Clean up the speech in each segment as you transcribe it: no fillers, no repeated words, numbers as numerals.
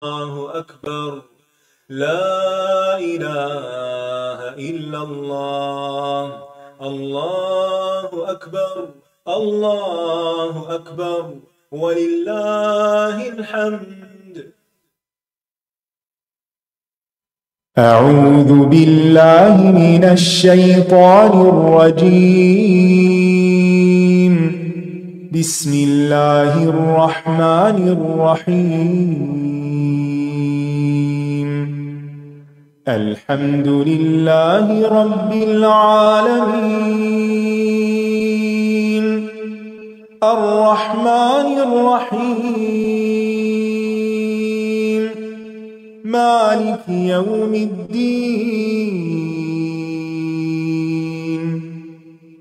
الله أكبر. لا إله إلا الله. الله أكبر. الله أكبر ولله الحمد. أعوذ بالله من الشيطان الرجيم. بسم الله الرحمن الرحيم. الحمد لله رب العالمين الرحمن الرحيم مالك يوم الدين.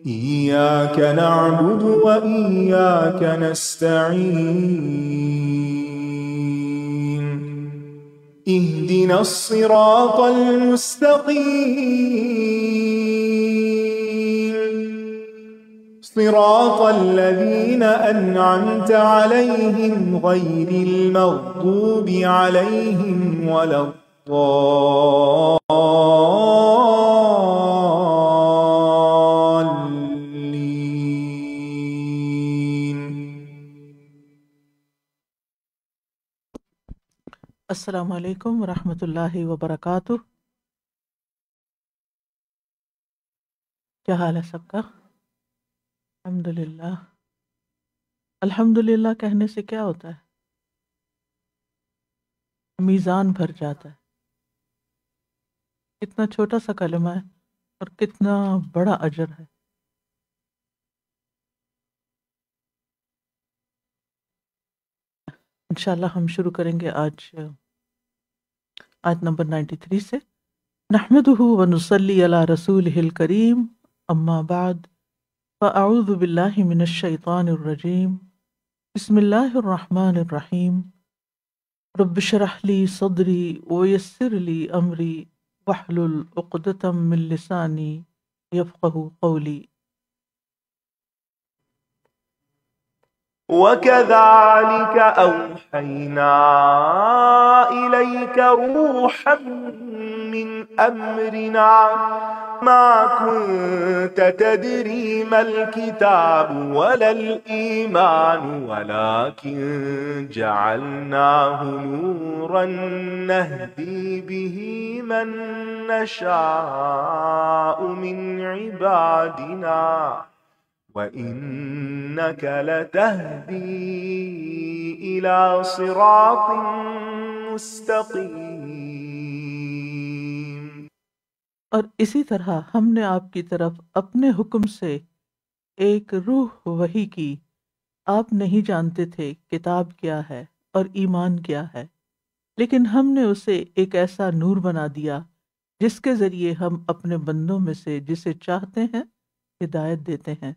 إياك نعبد وإياك نستعين. اهدنا الصراط المستقيم صراط الذين أنعمت عليهم غير المغضوب عليهم ولا الضالين. السلام علیکم ورحمۃ اللہ وبرکاتہ. کیا حال ہے سب کا؟ الحمد للہ. الحمد للہ کہنے سے کیا ہوتا ہے؟ میزان بھر جاتا ہے. کتنا چھوٹا سا کلمہ ہے اور کتنا بڑا اجر ہے. انشاءاللہ ہم شروع کریں گے آج آیت نمبر 93 سے. نحمدہ ونصلی علی رسولہ الکریم اما بعد فاعوذ باللہ من الشیطان الرجیم. بسم اللہ الرحمن الرحیم. رب اشرح لی صدری ویسر لی امری واحلل عقدۃ من لسانی یفقہوا قولی. وكذلك أوحينا إليك روحا من أمرنا ما كنت تدري ما الكتاب ولا الإيمان ولكن جعلناه نورا نهدي به من نشاء من عبادنا وَإِنَّكَ لَتَهْدِي إِلَى صِرَاطٍ مُسْتَقِيمٍ. اور اسی طرح ہم نے آپ کی طرف اپنے حکم سے ایک روح وحی کی. آپ نہیں جانتے تھے کتاب کیا ہے اور ایمان کیا ہے، لیکن ہم نے اسے ایک ایسا نور بنا دیا جس کے ذریعے ہم اپنے بندوں میں سے جسے چاہتے ہیں ہدایت دیتے ہیں،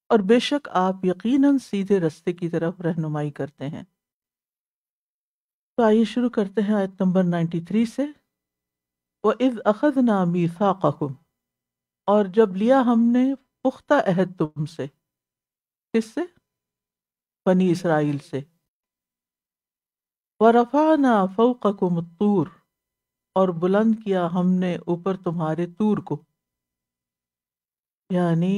اور بے شک آپ یقیناً سیدھے رستے کی طرف رہنمائی کرتے ہیں. تو آئیے شروع کرتے ہیں آیت نمبر 93 سے. وَإِذْ أَخَذْنَا مِيثَاقَكُمْ، اور جب لیا ہم نے پختہ عہد تم سے. کس سے؟ بنی اسرائیل سے. وَرَفَعْنَا فَوْقَكُمُ الطُّورَ، اور بلند کیا ہم نے اوپر تمہارے طور کو، یعنی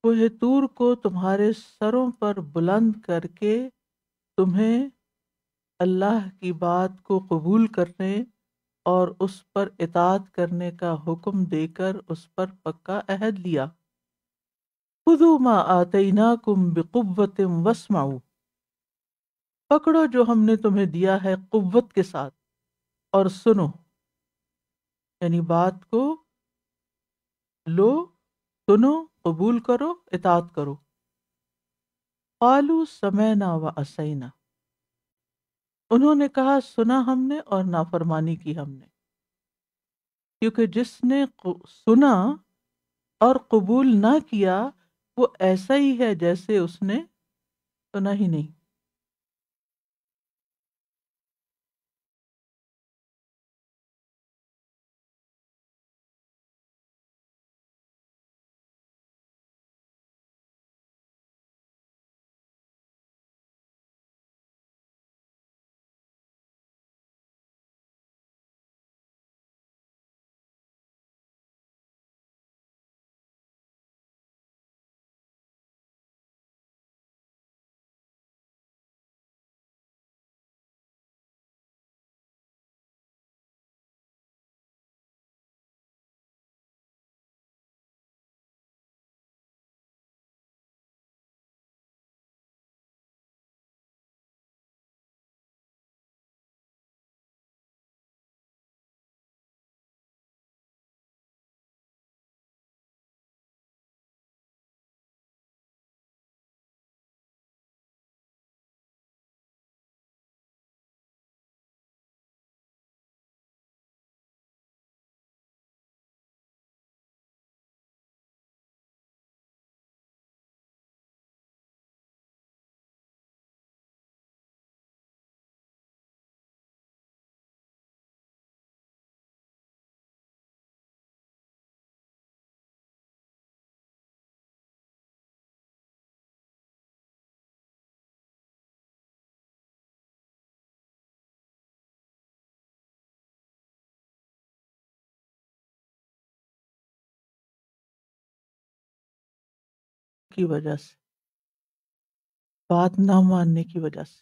کوہ طور کو تمہارے سروں پر بلند کر کے تمہیں اللہ کی بات کو قبول کرنے اور اس پر اطاعت کرنے کا حکم دے کر اس پر پکا عہد لیا. خذوا ما آتیناکم بقوۃ واسمعوا، پکڑو جو ہم نے تمہیں دیا ہے قوت کے ساتھ اور سنو، یعنی بات کو لو، سنو، قبول کرو، اطاعت کرو. قالوا سمعنا وعصینا، انہوں نے کہا سنا ہم نے اور نافرمانی کی ہم نے. کیونکہ جس نے سنا اور قبول نہ کیا وہ ایسا ہی ہے جیسے اس نے سنا ہی نہیں. کی وجہ سے، بات نہ ماننے کی وجہ سے۔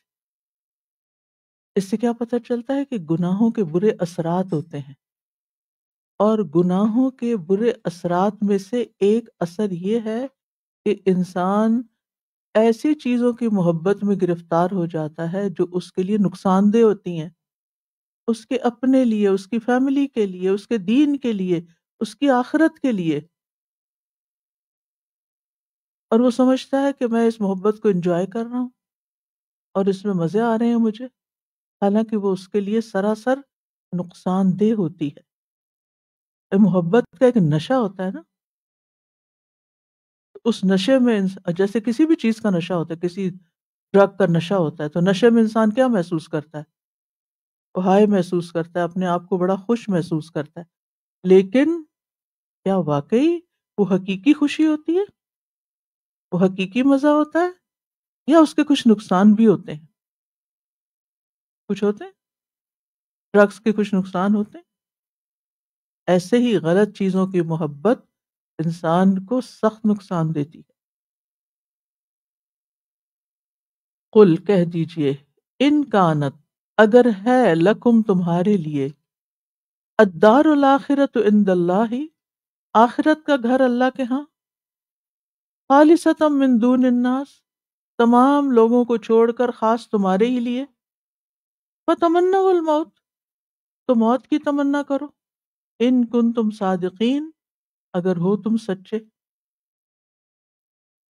اس سے کیا پتہ چلتا ہے کہ گناہوں کے برے اثرات ہوتے ہیں، اور گناہوں کے برے اثرات میں سے ایک اثر یہ ہے کہ انسان ایسی چیزوں کی محبت میں گرفتار ہو جاتا ہے جو اس کے لیے نقصان دہ ہوتی ہیں، اس کے اپنے لیے، اس کی فیملی کے لیے، اس کے دین کے لیے، اس کی آخرت کے لیے، اور وہ سمجھتا ہے کہ میں اس محبت کو انجوائے کر رہا ہوں اور اس میں مزے آ رہے ہیں مجھے، حالانکہ وہ اس کے لیے سراسر نقصان دہ ہوتی ہے۔ محبت کا ایک نشہ ہوتا ہے نا، اس نشے میں جیسے کسی بھی چیز کا نشہ ہوتا ہے، کسی ڈرگ کا نشہ ہوتا ہے، تو نشے میں انسان کیا محسوس کرتا ہے؟ وہ ہائے محسوس کرتا ہے، اپنے آپ کو بڑا خوش محسوس کرتا ہے، لیکن کیا واقعی وہ حقیقی خوشی ہوتی ہے؟ وہ حقیقی مزہ ہوتا ہے یا اس کے کچھ نقصان بھی ہوتے ہیں؟ کچھ ہوتے ہیں، ڈرگس کے کچھ نقصان ہوتے ہیں۔ ایسے ہی غلط چیزوں کی محبت انسان کو سخت نقصان دیتی ہے۔ قل کہہ دیجئے، ان کانت اگر ہے لکم تمہارے لیے، الدار الاخرۃ عند اللہ آخرت کا گھر اللہ کے ہاں، خالصۃ من دون الناس تمام لوگوں کو چھوڑ کر خاص تمہارے ہی لیے، فتمنوا الموت تو موت کی تمنا کرو، ان کنتم صادقین اگر ہو تم سچے۔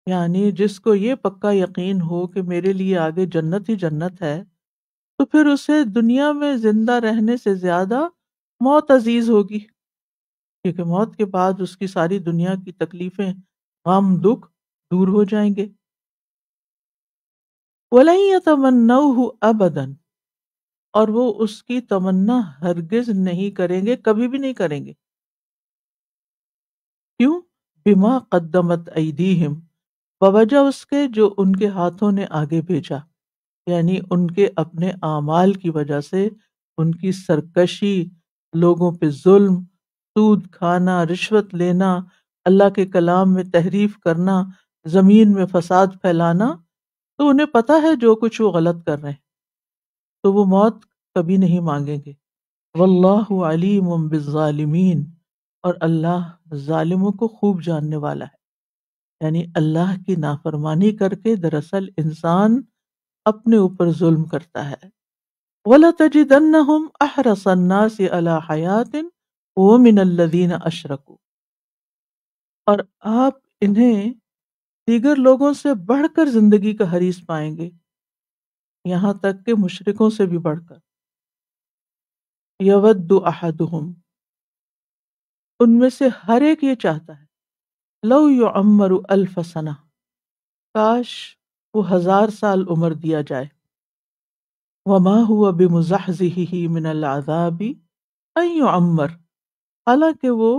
یعنی جس کو یہ پکا یقین ہو کہ میرے لیے آگے جنت ہی جنت ہے، تو پھر اسے دنیا میں زندہ رہنے سے زیادہ موت عزیز ہوگی، کیونکہ موت کے بعد اس کی ساری دنیا کی تکلیفیں، غم، دکھ دور ہو جائیں گے۔ وَلَن يَتَمَنَّوْهُ أَبَدًا اور وہ اس کی تمنا ہرگز نہیں کریں گے، کبھی بھی نہیں کریں گے۔ کیوں؟ بما قدمت ایدیہم بوجہ اس کے جو ان کے ہاتھوں نے آگے بھیجا، یعنی ان کے اپنے اعمال کی وجہ سے، ان کی سرکشی، لوگوں پہ ظلم، سود کھانا، رشوت لینا، اللہ کے کلام میں تحریف کرنا، زمین میں فساد پھیلانا، تو انہیں پتہ ہے جو کچھ وہ غلط کر رہے ہیں، تو وہ موت کبھی نہیں مانگیں گے۔ واللہ علیم بالظالمین اور اللہ ظالموں کو خوب جاننے والا ہے۔ یعنی اللہ کی نافرمانی کر کے دراصل انسان اپنے اوپر ظلم کرتا ہے۔ وَلَتَجِدَنَّهُمْ أَحْرَصَ النَّاسِ عَلَى حَيَاةٍ وَمِنَ الَّذِينَ أَشْرَكُوا اور آپ انہیں دیگر لوگوں سے بڑھ کر زندگی کا حریص پائیں گے، یہاں تک کہ مشرکوں سے بھی بڑھ کر۔ يَوَدُّ أَحَدُهُمْ ان میں سے ہر ایک یہ چاہتا ہے، لو يعمر الف سنہ کاش وہ 1000 سال عمر دیا جائے، وما هو بمزحزحه من العذاب ان يعمر حالانکہ وہ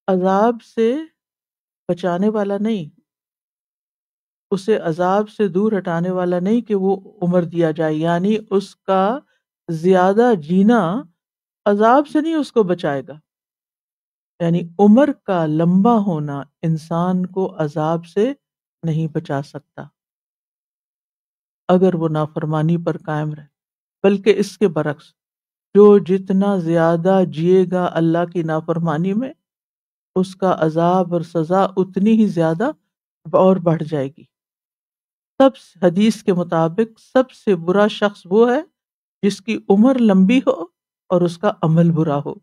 عذاب سے بچانے والا نہیں، اسے عذاب سے دور ہٹانے والا نہیں کہ وہ عمر دیا جائے، یعنی اس کا زیادہ جینا عذاب سے نہیں اس کو بچائے گا، یعنی عمر کا لمبا ہونا انسان کو عذاب سے نہیں بچا سکتا اگر وہ نافرمانی پر قائم رہے، بلکہ اس کے برعکس جو جتنا زیادہ جیے گا اللہ کی نافرمانی میں، اس کا عذاب اور سزا اتنی ہی زیادہ اور بڑھ جائے گی۔ سب حدیث کے مطابق سب سے برا شخص وہ ہے جس کی عمر لمبی ہو اور اس کا عمل برا ہو۔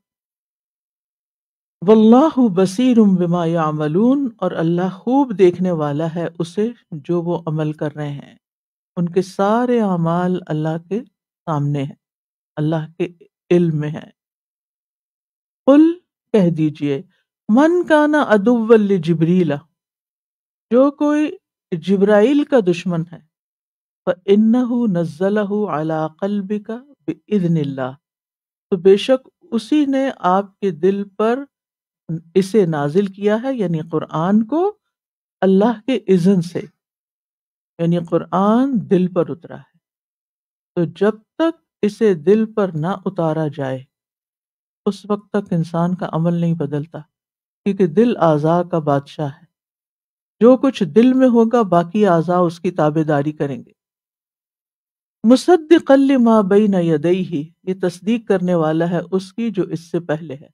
واللہ بصیر بما یعملون اور اللہ خوب دیکھنے والا ہے اسے جو وہ عمل کر رہے ہیں، ان کے سارے اعمال اللہ کے سامنے ہیں، اللہ کے علم میں ہیں۔ قل کہہ دیجئے، من کان عدوا لجبریل جو کوئی جبرائیل کا دشمن ہے، فإنہ نزلہ علی قلبک بإذن اللہ تو بے شک اسی نے آپ کے دل پر اسے نازل کیا ہے، یعنی قرآن کو اللہ کے اذن سے، یعنی قرآن دل پر اترا ہے، تو جب تک اسے دل پر نہ اتارا جائے اس وقت تک انسان کا عمل نہیں بدلتا، کیونکہ دل اعضاء کا بادشاہ ہے، جو کچھ دل میں ہوگا باقی اعضاء اس کی تابع داری کریں گے. مصدقا لما بین یدیہ، یہ تصدیق کرنے والا ہے اس کی جو اس سے پہلے ہے.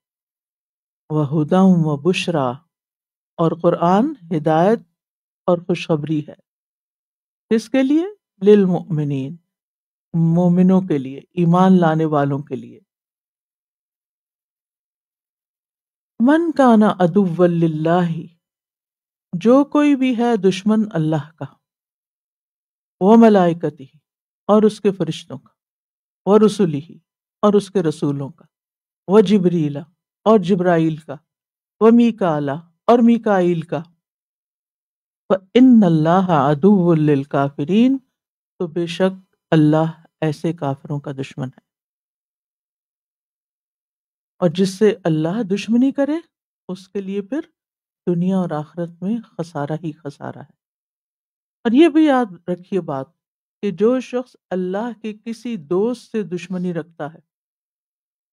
وہدی وبشریٰ، اور قرآن ہدایت اور خوشخبری ہے. کس کے لیے؟ للمؤمنین، مومنوں کے لیے، ایمان لانے والوں کے لیے. من کان عدوا للہ، جو کوئی بھی ہے دشمن اللہ کا، وملائکتہ، اور اس کے فرشتوں کا، ورسلہ، اور اس کے رسولوں کا، وجبریل، اور جبرائیل کا، ومیکال، اور میکائیل کا، فإن اللہ عدو للکافرین، تو بے شک اللہ ایسے کافروں کا دشمن ہے. اور جس سے اللہ دشمنی کرے اس کے لیے پھر دنیا اور آخرت میں خسارہ ہی خسارہ ہے. اور یہ بھی یاد رکھیے بات کہ جو شخص اللہ کے کسی دوست سے دشمنی رکھتا ہے،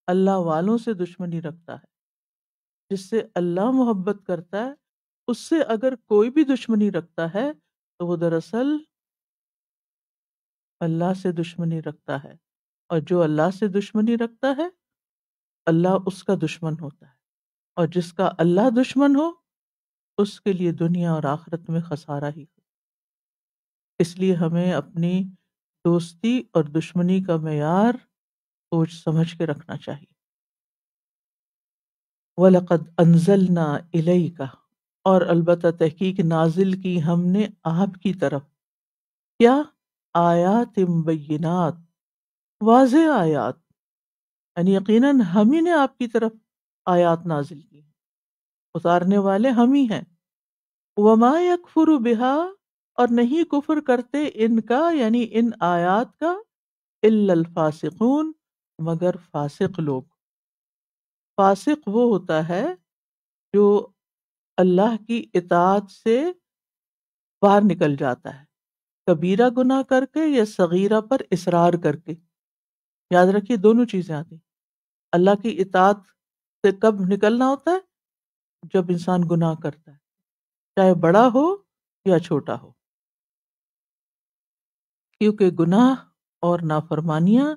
اللہ والوں سے دشمنی رکھتا ہے، جس سے اللہ محبت کرتا ہے، اس سے اگر کوئی بھی دشمنی رکھتا ہے تو وہ دراصل اللہ سے دشمنی رکھتا ہے. اور جو اللہ سے دشمنی رکھتا ہے اللہ اس کا دشمن ہوتا ہے. اور جس کا اللہ دشمن ہو اس کے لیے دنیا اور آخرت میں خسارہ ہی ہو. اس لیے ہمیں اپنی دوستی اور دشمنی کا معیار سوچ سمجھ کے رکھنا چاہیے. وَلَقَدْ أَنزَلْنَا إِلَيْكَ، اور البتہ تحقیق نازل کی ہم نے آپ کی طرف، کیا؟ آیات بینات، واضح آیات، یعنی یقیناً ہم ہی نے آپ کی طرف آیات نازل کی، اتارنے والے ہم ہی ہیں. وما یکفر بہا، اور نہیں کفر کرتے ان کا یعنی ان آیات کا، الا الفاسقون، مگر فاسق لوگ. فاسق وہ ہوتا ہے جو اللہ کی اطاعت سے باہر نکل جاتا ہے، کبیرہ گناہ کر کے یا صغیرہ پر اصرار کر کے. یاد رکھیے دونوں چیزیں آتی. اللہ کی اطاعت سے کب نکلنا ہوتا ہے؟ جب انسان گناہ کرتا ہے، چاہے بڑا ہو یا چھوٹا ہو، کیونکہ گناہ اور نافرمانیاں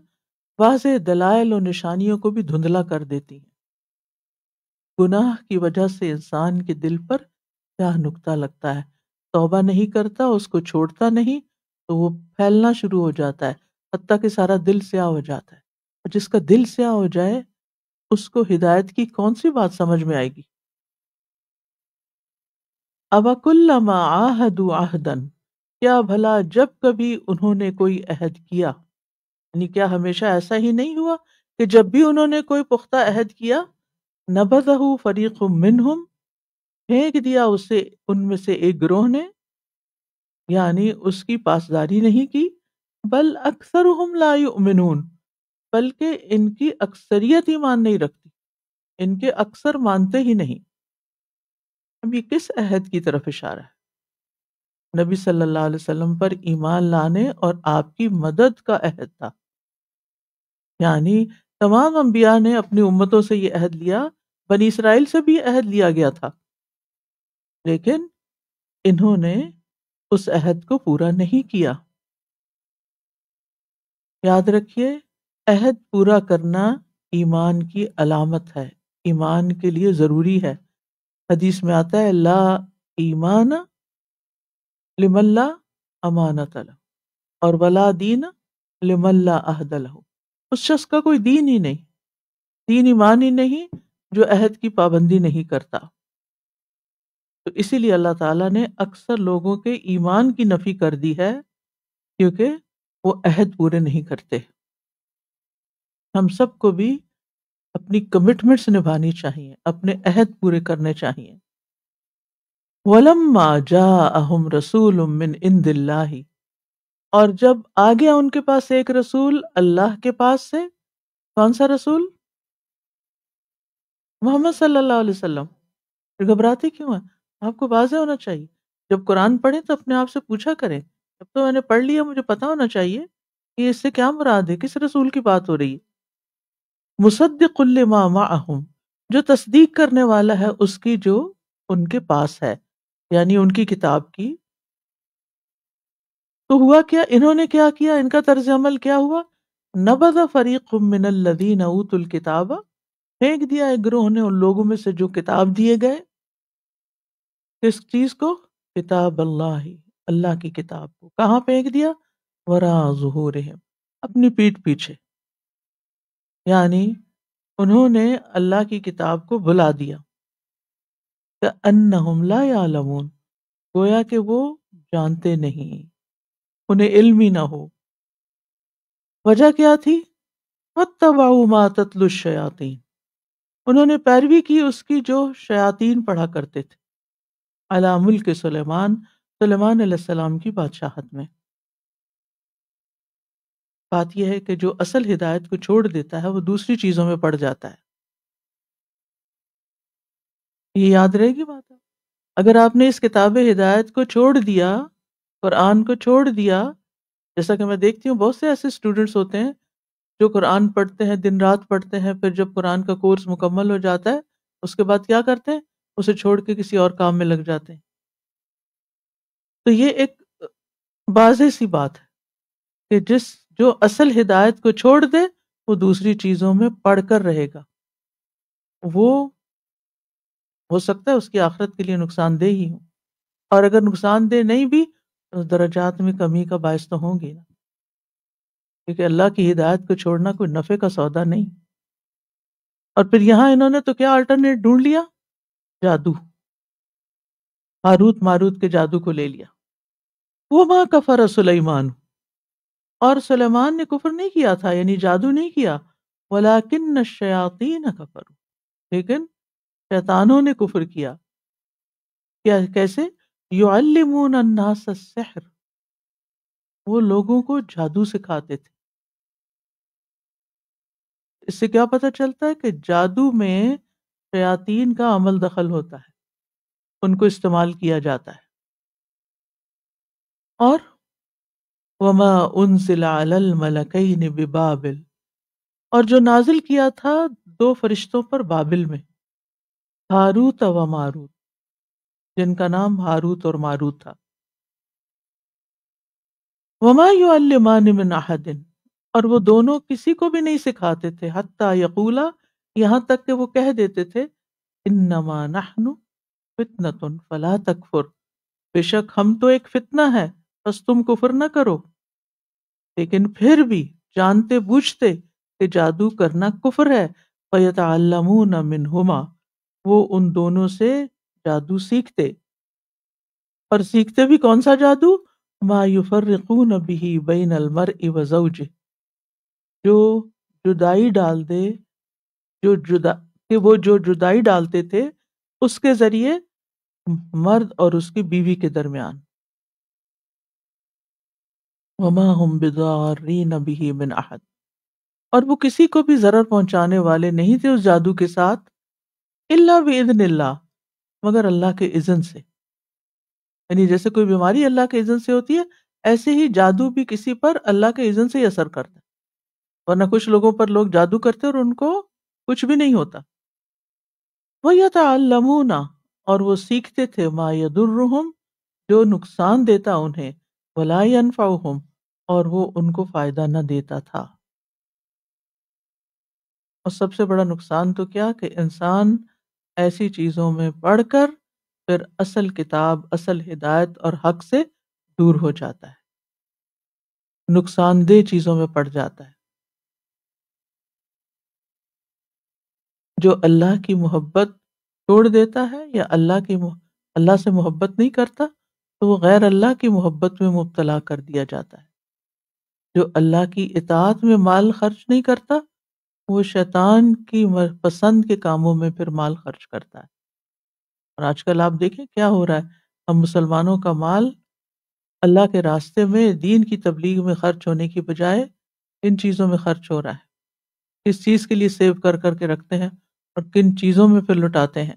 واضح دلائل و نشانیوں کو بھی دھندلا کر دیتی ہیں. گناہ کی وجہ سے انسان کے دل پر کیا نکتہ لگتا ہے، توبہ نہیں کرتا، اس کو چھوڑتا نہیں تو وہ پھیلنا شروع ہو جاتا ہے، حتیٰ کہ سارا دل سیاہ ہو جاتا ہے. اور جس کا دل سیاہ ہو جائے اس کو ہدایت کی کون سی بات سمجھ میں آئے گی؟ أَوَكُلَّمَا عَاهَدُوا عَهْدًا، کیا بھلا جب کبھی انہوں نے کوئی عہد کیا، یعنی کیا ہمیشہ ایسا ہی نہیں ہوا کہ جب بھی انہوں نے کوئی پختہ عہد کیا، نبذہ فریق منہم، پھینک دیا اسے ان میں سے ایک گروہ نے، یعنی اس کی پاسداری نہیں کی. بل اکثرہم لا یؤمنون، بلکہ ان کی اکثریت ایمان نہیں رکھتی، ان کے اکثر مانتے ہی نہیں. اب یہ کس عہد کی طرف اشارہ ہے؟ نبی صلی اللہ علیہ وسلم پر ایمان لانے اور آپ کی مدد کا عہد تھا. یعنی تمام انبیاء نے اپنی امتوں سے یہ عہد لیا، بنی اسرائیل سے بھی عہد لیا گیا تھا، لیکن انہوں نے اس عہد کو پورا نہیں کیا. یاد رکھیے عہد پورا کرنا ایمان کی علامت ہے، ایمان کے لیے ضروری ہے. حدیث میں آتا ہے لا ایمان لمن لا امانت لہ، اور ولا دین لمن لا عہد لہ. اس شخص کا کوئی دین ہی نہیں، دین ایمان ہی نہیں جو عہد کی پابندی نہیں کرتا. تو اسی لیے اللہ تعالیٰ نے اکثر لوگوں کے ایمان کی نفی کر دی ہے کیونکہ وہ عہد پورے نہیں کرتے. ہم سب کو بھی اپنی کمٹمنٹس نبھانی چاہیے، اپنے عہد پورے کرنے چاہیے. وَلَمَّا جَاءَهُمْ رَسُولٌ مِّنْ عِنْدِ اللَّهِ، اور جب آ گیا ان کے پاس ایک رسول اللہ کے پاس سے. کون سا رسول؟ محمد صلی اللہ علیہ وسلم. گھبراتے کیوں ہیں؟ آپ کو واضح ہونا چاہیے. جب قرآن پڑھیں تو اپنے آپ سے پوچھا کریں، اب تو میں نے پڑھ لیا، مجھے پتا ہونا چاہیے کہ اس سے کیا مراد ہے، کس رسول کی بات ہو رہی ہے. مصدق لما معہم، جو تصدیق کرنے والا ہے اس کی جو ان کے پاس ہے. یعنی ان کی کتاب کی. تو ہوا کیا، انہوں نے کیا کیا، ان کا طرز عمل کیا ہوا؟ نبذ فریق من الذین اوتوا الکتاب، پھینک دیا ایک گروہ نے ان لوگوں میں سے جو کتاب دیے گئے. کس چیز کو؟ کتاب اللہ، اللہ کی کتاب کو. کہاں پھینک دیا؟ وراء ظہورہم، اپنی پیٹھ پیچھے. یعنی انہوں نے اللہ کی کتاب کو بھلا دیا. کأنہم لا یعلمون، گویا کہ وہ جانتے نہیں، انہیں علم ہی نہ ہو. وجہ کیا تھی؟ واتبعوا ما تتلو الشیاطین، انہوں نے پیروی کی اس کی جو شیاطین پڑھا کرتے تھے، علی ملک سلیمان، سلیمان علیہ السلام کی بادشاہت میں. بات یہ ہے کہ جو اصل ہدایت کو چھوڑ دیتا ہے وہ دوسری چیزوں میں پڑ جاتا ہے. یہ یاد رہے گی بات. اگر آپ نے اس کتاب ہدایت کو چھوڑ دیا، قرآن کو چھوڑ دیا، جیسا کہ میں دیکھتی ہوں بہت سے ایسے اسٹوڈنٹس ہوتے ہیں جو قرآن پڑھتے ہیں، دن رات پڑھتے ہیں، پھر جب قرآن کا کورس مکمل ہو جاتا ہے اس کے بعد کیا کرتے ہیں؟ اسے چھوڑ کے کسی اور کام میں لگ جاتے ہیں. تو یہ ایک واضح سی بات ہے کہ جو اصل ہدایت کو چھوڑ دے وہ دوسری چیزوں میں پڑھ کر رہے گا، وہ ہو سکتا ہے اس کی آخرت کے لیے نقصان دہ ہی ہو، اور اگر نقصان دہ نہیں بھی تو درجات میں کمی کا باعث تو ہوں گے نا، کیونکہ اللہ کی ہدایت کو چھوڑنا کوئی نفع کا سودا نہیں. اور پھر یہاں انہوں نے تو کیا الٹرنیٹ ڈھونڈ لیا؟ جادو، ہاروت ماروت کے جادو کو لے لیا. وما کفر سلیمان، اور سلیمان نے کفر نہیں کیا تھا، یعنی جادو نہیں کیا. ولکن الشیاطین کفروا، لیکن شیطانوں نے کفر کیا. کیسے؟ یعلمون الناس السحر، وہ لوگوں کو جادو سکھاتے تھے. اس سے کیا پتہ چلتا ہے کہ جادو میں شیاطین کا عمل دخل ہوتا ہے، ان کو استعمال کیا جاتا ہے. اور وما انزل علی الملکین ببابل، اور جو نازل کیا تھا دو فرشتوں پر بابل میں، ہاروت و ماروت، جن کا نام ہاروت اور ماروت تھا. وما یعلمان من احد، اور وہ دونوں کسی کو بھی نہیں سکھاتے تھے، حتی یقولا، یہاں تک کہ وہ کہہ دیتے تھے، انما نحن فتنۃ فلا تکفر، بے شک ہم تو ایک فتنہ ہے بس تم کفر نہ کرو. لیکن پھر بھی جانتے بوجھتے کہ جادو کرنا کفر ہے. فیتعلمون منہما، وہ ان دونوں سے جادو سیکھتے، اور سیکھتے بھی کون سا جادو؟ ما یفرقون به بین المرء وزوجہ، جو جدائی ڈال دے، وہ جو جدائی ڈالتے تھے اس کے ذریعے مرد اور اس کی بیوی کے درمیان. وما هم بضارین به من احد، اور وہ کسی کو بھی ضرر پہنچانے والے نہیں تھے اس جادو کے ساتھ، الا باذن اللہ، مگر اللہ کے اذن سے. یعنی جیسے کوئی بیماری اللہ کے اذن سے ہوتی ہے، ایسے ہی جادو بھی کسی پر اللہ کے اذن سے ہی اثر کرتا ہے. ورنہ کچھ لوگوں پر لوگ جادو کرتے اور ان کو کچھ بھی نہیں ہوتا. وَيَتَعَلَّمُونَ، اور وہ سیکھتے تھے، مَا يَضُرُّهُمْ، جو نقصان دیتا انہیں، وَلَا يَنْفَعُهُمْ، اور وہ ان کو فائدہ نہ دیتا تھا. اور سب سے بڑا نقصان تو کیا کہ انسان ایسی چیزوں میں پڑھ کر پھر اصل کتاب، اصل ہدایت اور حق سے دور ہو جاتا ہے، نقصان دہ چیزوں میں پڑ جاتا ہے. جو اللہ کی محبت چھوڑ دیتا ہے یا اللہ سے محبت نہیں کرتا تو وہ غیر اللہ کی محبت میں مبتلا کر دیا جاتا ہے. جو اللہ کی اطاعت میں مال خرچ نہیں کرتا وہ شیطان کی پسند کے کاموں میں پھر مال خرچ کرتا ہے. اور آج کل آپ دیکھیں کیا ہو رہا ہے، ہم مسلمانوں کا مال اللہ کے راستے میں، دین کی تبلیغ میں خرچ ہونے کی بجائے ان چیزوں میں خرچ ہو رہا ہے. کس چیز کے لیے سیو کر کر کے رکھتے ہیں اور کن چیزوں میں پھر لٹاتے ہیں.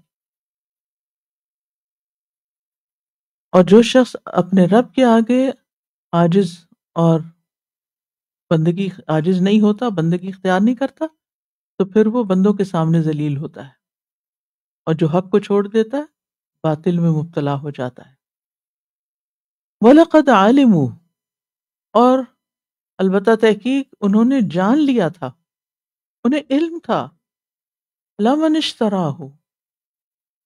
اور جو شخص اپنے رب کے آگے عاجز اور بندگی عاجز نہیں ہوتا، بندگی اختیار نہیں کرتا، تو پھر وہ بندوں کے سامنے ذلیل ہوتا ہے. اور جو حق کو چھوڑ دیتا ہے باطل میں مبتلا ہو جاتا ہے۔ وَلَقَدْ عَلِمُوا، اور البتہ تحقیق انہوں نے جان لیا تھا، انہیں علم تھا، لَمَنِ اشْتَرَاهُ،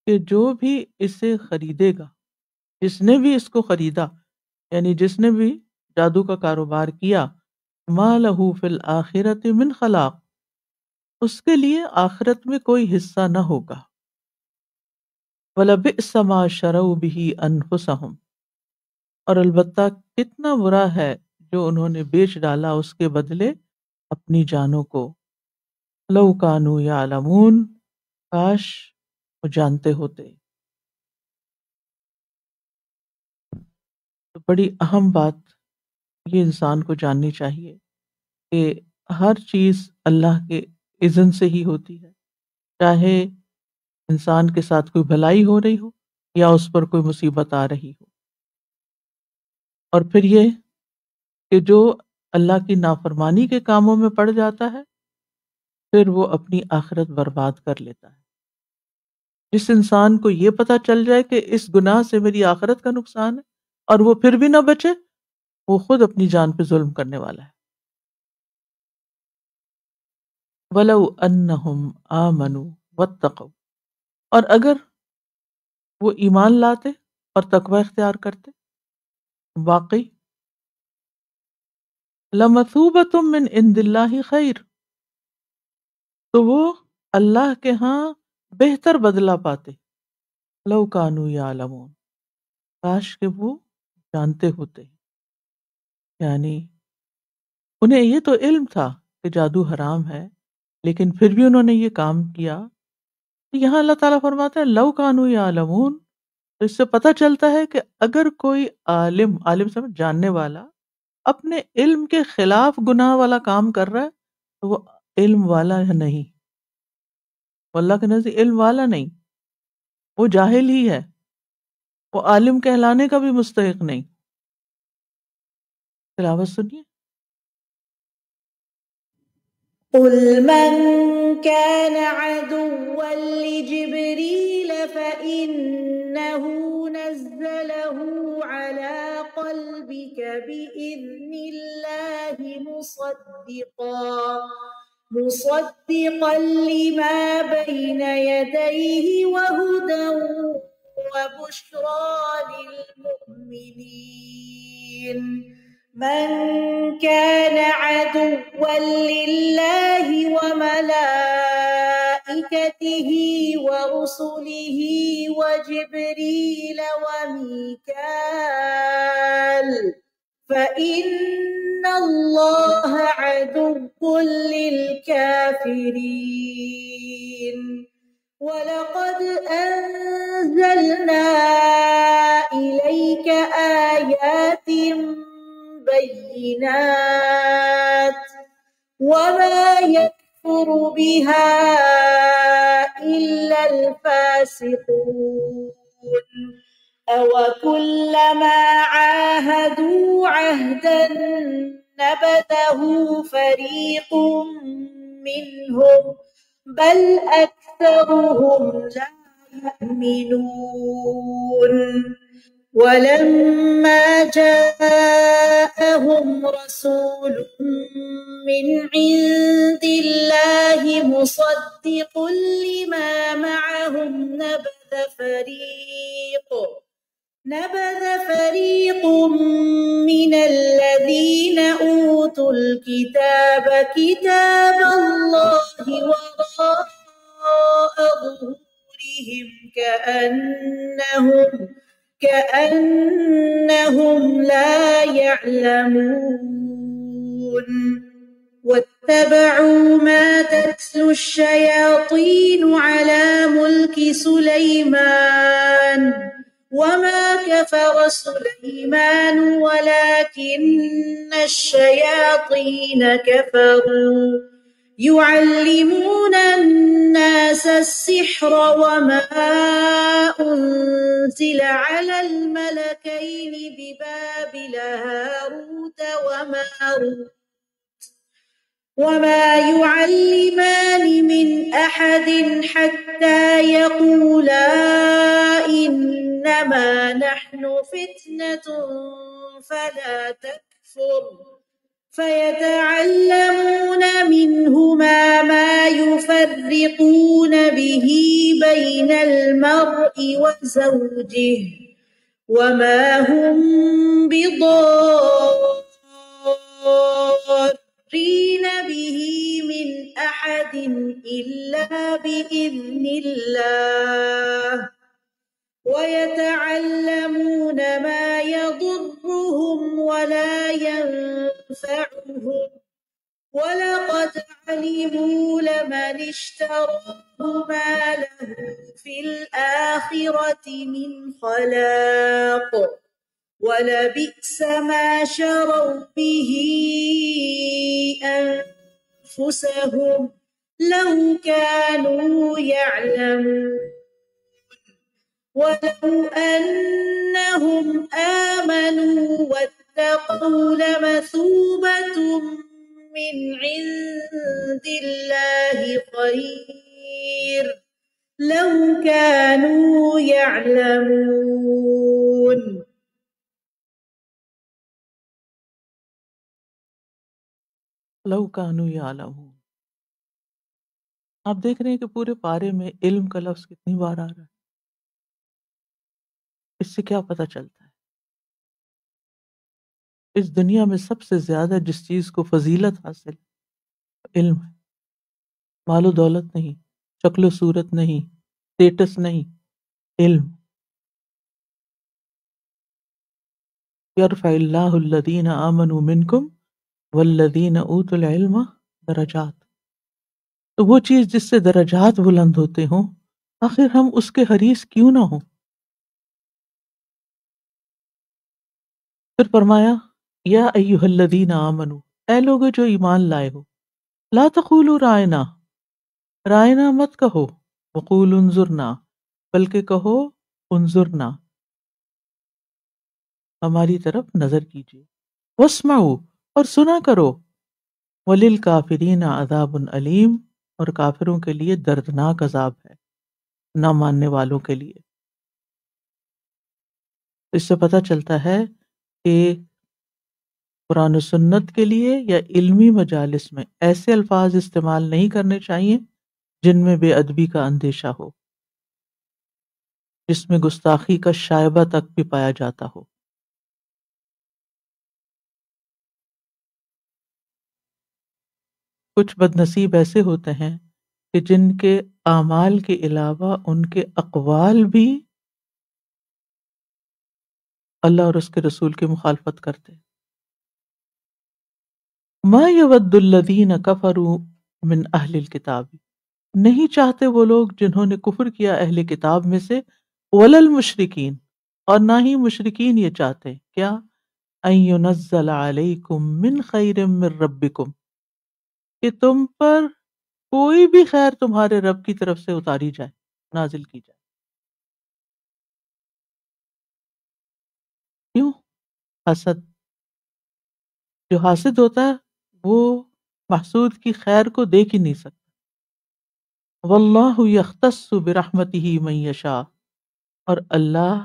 کہ جو بھی اسے خریدے گا، جس نے بھی اس کو خریدا، یعنی جس نے بھی جادو کا کاروبار کیا، مَا لَهُ فِي الْآخِرَةِ مِنْ خَلَاقٍ، اس کے لیے آخرت میں کوئی حصہ نہ ہوگا۔ وَلَبِئْسَ مَا شَرَوْا بِهِ أَنفُسَهُمْ، اور البتہ کتنا برا ہے جو انہوں نے بیچ ڈالا اس کے بدلے اپنی جانوں کو۔ لَوْ كَانُوا يَعْلَمُونَ، کاش وہ جانتے ہوتے۔ تو بڑی اہم بات یہ انسان کو جاننی چاہیے کہ ہر چیز اللہ کے اذن سے ہی ہوتی ہے، چاہے انسان کے ساتھ کوئی بھلائی ہو رہی ہو یا اس پر کوئی مصیبت آ رہی ہو۔ اور پھر یہ کہ جو اللہ کی نافرمانی کے کاموں میں پڑ جاتا ہے پھر وہ اپنی آخرت برباد کر لیتا ہے۔ جس انسان کو یہ پتہ چل جائے کہ اس گناہ سے میری آخرت کا نقصان ہے اور وہ پھر بھی نہ بچے، وہ خود اپنی جان پہ ظلم کرنے والا ہے۔ وَلَوْ أَنَّهُمْ آمَنُوا وَاتَّقَوْا، اور اگر وہ ایمان لاتے اور تقوی اختیار کرتے، واقعی لَمَثُوبَةٌ مِّنْ عِنْدِ اللَّهِ خَيْرٌ، تو وہ اللہ کے ہاں بہتر بدلہ پاتے۔ لَوْ كَانُوا يَعْلَمُونَ، کاش کہ وہ جانتے ہوتے، یعنی انہیں یہ تو علم تھا کہ جادو حرام ہے لیکن پھر بھی انہوں نے یہ کام کیا۔ یہاں اللہ تعالیٰ فرماتا ہے لَوْ كَانُوا يَعْلَمُونَ، تو اس سے پتہ چلتا ہے کہ اگر کوئی عالم سمجھ جاننے والا اپنے علم کے خلاف گناہ والا کام کر رہا ہے تو وہ علم والا نہیں، وہ اللہ کے نزدیک علم والا نہیں، وہ جاہل ہی ہے، وہ عالم کہلانے کا بھی مستحق نہیں۔ تلاوت سنیے۔ قل من كان عدوا لجبريل فإنه نزله على قلبك بإذن الله مصدقا لما بين يديه وهدى وبشرى للمؤمنين۔ من كان عدوا لله وملائكته ورسله وجبريل وميكال فإن الله عدو للكافرين۔ وَلَقَدْ أَنزَلْنَا إِلَيْكَ آيَاتٍ بَيِّنَاتٍ وَمَا يَكْفُرُ بِهَا إِلَّا الْفَاسِقُونَ۔ أَوَكُلَّمَا عَاهَدُوا عَهْدًا نَبَذَهُ فَرِيقٌ مِّنْهُمْ بَلْ أَكْثَرُهُمْ لَا يُؤْمِنُونَ۔ وَلَمَّا جَاءَهُمْ رَسُولٌ مِّنْ عِندِ اللَّهِ مُصَدِّقٌ لِّمَا مَعَهُمْ نبذ فريق من الذين أوتوا الكتاب كتاب الله وراء ظهورهم كأنهم لا يعلمون۔ واتبعوا ما تتلو الشياطين على ملك سليمان وما كفر سليمان ولكن الشياطين كفروا يعلمون الناس السحر وما أنزل على الملكين ببابل هاروت وماروت وما يعلمان من أحد حتى يقولا إنما نحن فتنة فلا تكفر فيتعلمون منهما ما يفرقون به بين المرء وزوجه وما هم بضارين به من أحد إلا بإذن الله ويتعلمون ما يضرهم ولا ينفعهم ولقد علموا لمن اشتراه ما له في الآخرة من خلاق ولبئس ما شروا به أنفسهم لو كانوا يعلمون ولو أنهم آمنوا واتقوا لمثوبة من عند الله خير لو كانوا يعلمون. لو کانوا یعلمون. آپ دیکھ رہے ہیں کہ پورے پارے میں علم کا لفظ کتنی بار آ رہا ہے. اس سے کیا پتہ چلتا ہے؟ اس دنیا میں سب سے زیادہ جس چیز کو فضیلت حاصل ہے علم ہے. مال و دولت نہیں، شکل و صورت نہیں، اسٹیٹس نہیں، علم. یرفع اللہ الذین آمنوا منکم والذین اوتوا العلم درجات. تو وہ چیز جس سے درجات بلند ہوتے ہوں، آخر ہم اس کے حریص کیوں نہ ہوں؟ پھر فرمایا یا ایھا الذین آمنوا، اے لوگو جو ایمان لائے ہو، لا تقولوا رائنا، رائنا مت کہو، وقولوا انظرنا، بلکہ کہو انظرنا، ہماری طرف نظر کیجیے، واسمعوا، اور سنا کرو، وللکافرین عذاب علیم، اور کافروں کے لیے دردناک عذاب ہے، نہ ماننے والوں کے لیے. اس سے پتہ چلتا ہے کہ قرآن و سنت کے لیے یا علمی مجالس میں ایسے الفاظ استعمال نہیں کرنے چاہیے جن میں بے ادبی کا اندیشہ ہو، جس میں گستاخی کا شائبہ تک بھی پایا جاتا ہو. کچھ بد نصیب ایسے ہوتے ہیں کہ جن کے اعمال کے علاوہ ان کے اقوال بھی اللہ اور اس کے رسول کی مخالفت کرتے ہیں. ما یود الذین کفروا من اہل الکتاب، نہیں چاہتے وہ لوگ جنہوں نے کفر کیا اہل کتاب میں سے، ولا المشرکین، اور نہ ہی مشرکین یہ چاہتے کیا، ان ینزل علیکم من خیر من ربکم، کہ تم پر کوئی بھی خیر تمہارے رب کی طرف سے اتاری جائے، نازل کی جائے. کیوں؟ حسد. جو حاسد ہوتا ہے وہ محسود کی خیر کو دیکھ ہی نہیں سکتا. واللہ یختص برحمتہ من یشاء، اور اللہ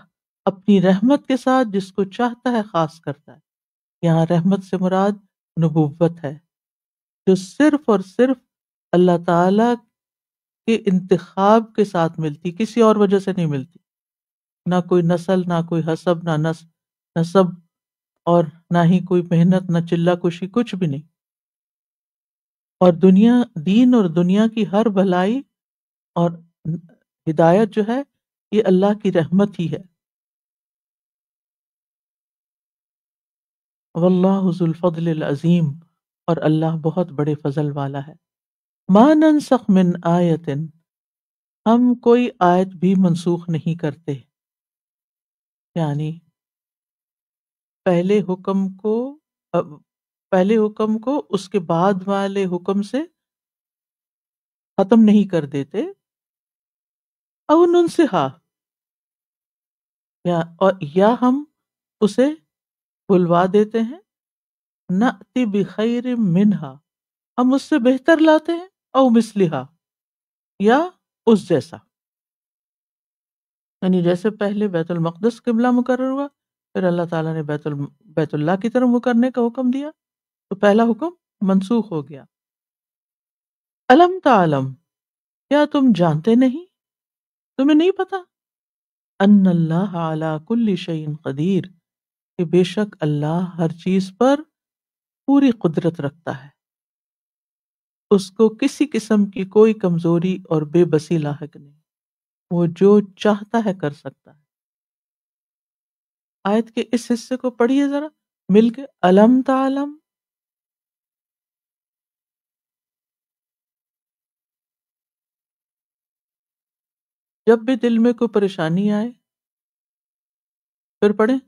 اپنی رحمت کے ساتھ جس کو چاہتا ہے خاص کرتا ہے. یہاں رحمت سے مراد نبوت ہے، جو صرف اور صرف اللہ تعالی کے انتخاب کے ساتھ ملتی، کسی اور وجہ سے نہیں ملتی. نہ کوئی نسل، نہ کوئی حسب، نہ نسب، اور نہ ہی کوئی محنت، نہ چلہ کشی، کچھ بھی نہیں. اور دین اور دنیا کی ہر بھلائی اور ہدایت جو ہے یہ اللہ کی رحمت ہی ہے. واللہ ذو الفضل العظیم، اور اللہ بہت بڑے فضل والا ہے. ما ننسخ من آیت، ہم کوئی آیت بھی منسوخ نہیں کرتے، یعنی پہلے حکم کو اس کے بعد والے حکم سے ختم نہیں کر دیتے. او ننسہا، یا ہم اسے بھلوا دیتے ہیں. نأتی بخیر منہا، ہم اس سے بہتر لاتے ہیں، او مثلہا، یا اس جیسا، یعنی جیسے پہلے بیت المقدس قبلہ مقرر ہوا، پھر اللہ تعالیٰ نے بیت اللہ کی طرف منہ کرنے کا حکم دیا، تو پہلا حکم منسوخ ہو گیا۔ الم تعلم، کیا تم جانتے نہیں، تمہیں نہیں پتا، ان اللہ علی کل شیء قدیر، کہ بے شک اللہ ہر چیز پر پوری قدرت رکھتا ہے، اس کو کسی قسم کی کوئی کمزوری اور بے بسی لاحق نہیں، وہ جو چاہتا ہے کر سکتا ہے۔ آیت کے اس حصے کو پڑھیے ذرا مل کے، الم تعلم۔ جب بھی دل میں کوئی پریشانی آئے پھر پڑھیں،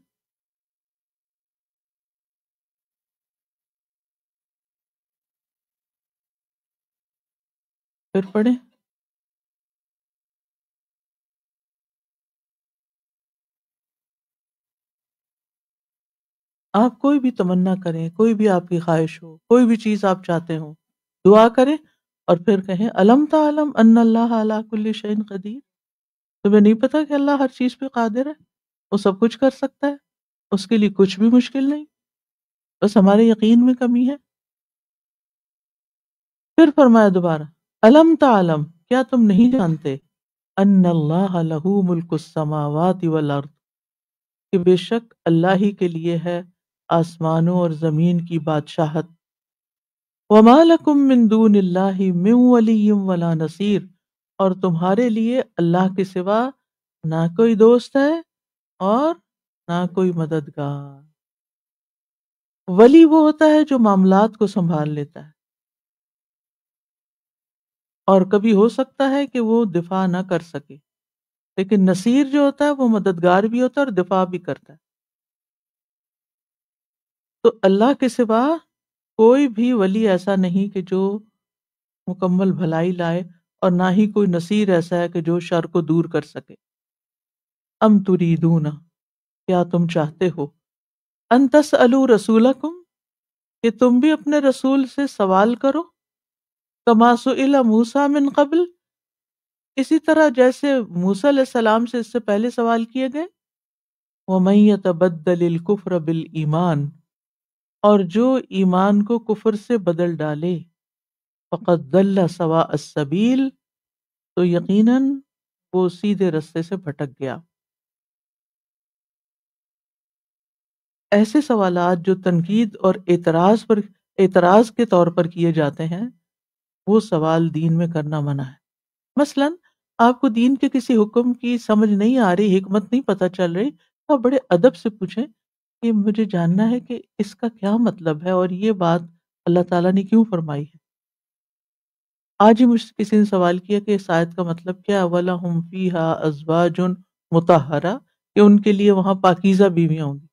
پھر پڑھیں۔ آپ کوئی بھی تمنا کریں، کوئی بھی آپ کی خواہش ہو، کوئی بھی چیز آپ چاہتے ہو، دعا کریں اور پھر کہیں الم تعلم ان اللہ علی کل شیء قدیر، تمہیں نہیں پتا کہ اللہ ہر چیز پہ قادر ہے، وہ سب کچھ کر سکتا ہے، اس کے لیے کچھ بھی مشکل نہیں، بس ہمارے یقین میں کمی ہے۔ پھر فرمایا دوبارہ، الم تعلم، کیا تم نہیں جانتے، ان اللہ لہ ملک السماوات والارض، کہ بے شک اللہ ہی کے لیے ہے آسمانوں اور زمین کی بادشاہت، وما لکم من دون اللہ من ولی ولا نصیر، اور تمہارے لیے اللہ کے سوا نہ کوئی دوست ہے اور نہ کوئی مددگار۔ ولی وہ ہوتا ہے جو معاملات کو سنبھال لیتا ہے، اور کبھی ہو سکتا ہے کہ وہ دفاع نہ کر سکے، لیکن نصیر جو ہوتا ہے وہ مددگار بھی ہوتا ہے اور دفاع بھی کرتا ہے۔ تو اللہ کے سوا کوئی بھی ولی ایسا نہیں کہ جو مکمل بھلائی لائے، اور نہ ہی کوئی نصیر ایسا ہے کہ جو شر کو دور کر سکے۔ ام تریدون، کیا تم چاہتے ہو، ان تسألوا رسولکم، کہ تم بھی اپنے رسول سے سوال کرو، کما سئل موسیٰ من قبل، اسی طرح جیسے موسیٰ علیہ السلام سے اس سے پہلے سوال کیے گئے، وَمَن يَتَبَدَّلِ الْكُفْرَ بِالْإِيمَانِ، اور جو ایمان کو کفر سے بدل ڈالے، فَقَدْ ضَلَّ سَوَاءَ السَّبِيلِ، تو یقیناً وہ سیدھے رستے سے بھٹک گیا۔ ایسے سوالات جو تنقید اور اعتراض کے طور پر کیے جاتے ہیں، وہ سوال دین میں کرنا منع ہے۔ مثلا آپ کو دین کے کسی حکم کی سمجھ نہیں آ رہی، حکمت نہیں پتہ چل رہی، تو آپ بڑے ادب سے پوچھیں کہ مجھے جاننا ہے کہ اس کا کیا مطلب ہے اور یہ بات اللہ تعالیٰ نے کیوں فرمائی ہے۔ آج ہی مجھ سے کسی نے سوال کیا کہ اس آیت کا مطلب کیا ہے، وَلَهُمْ فِيهَا أَزْوَاجٌ مُطَهَّرَةٌ، کہ ان کے لیے وہاں پاکیزہ بیویاں ہوں گی۔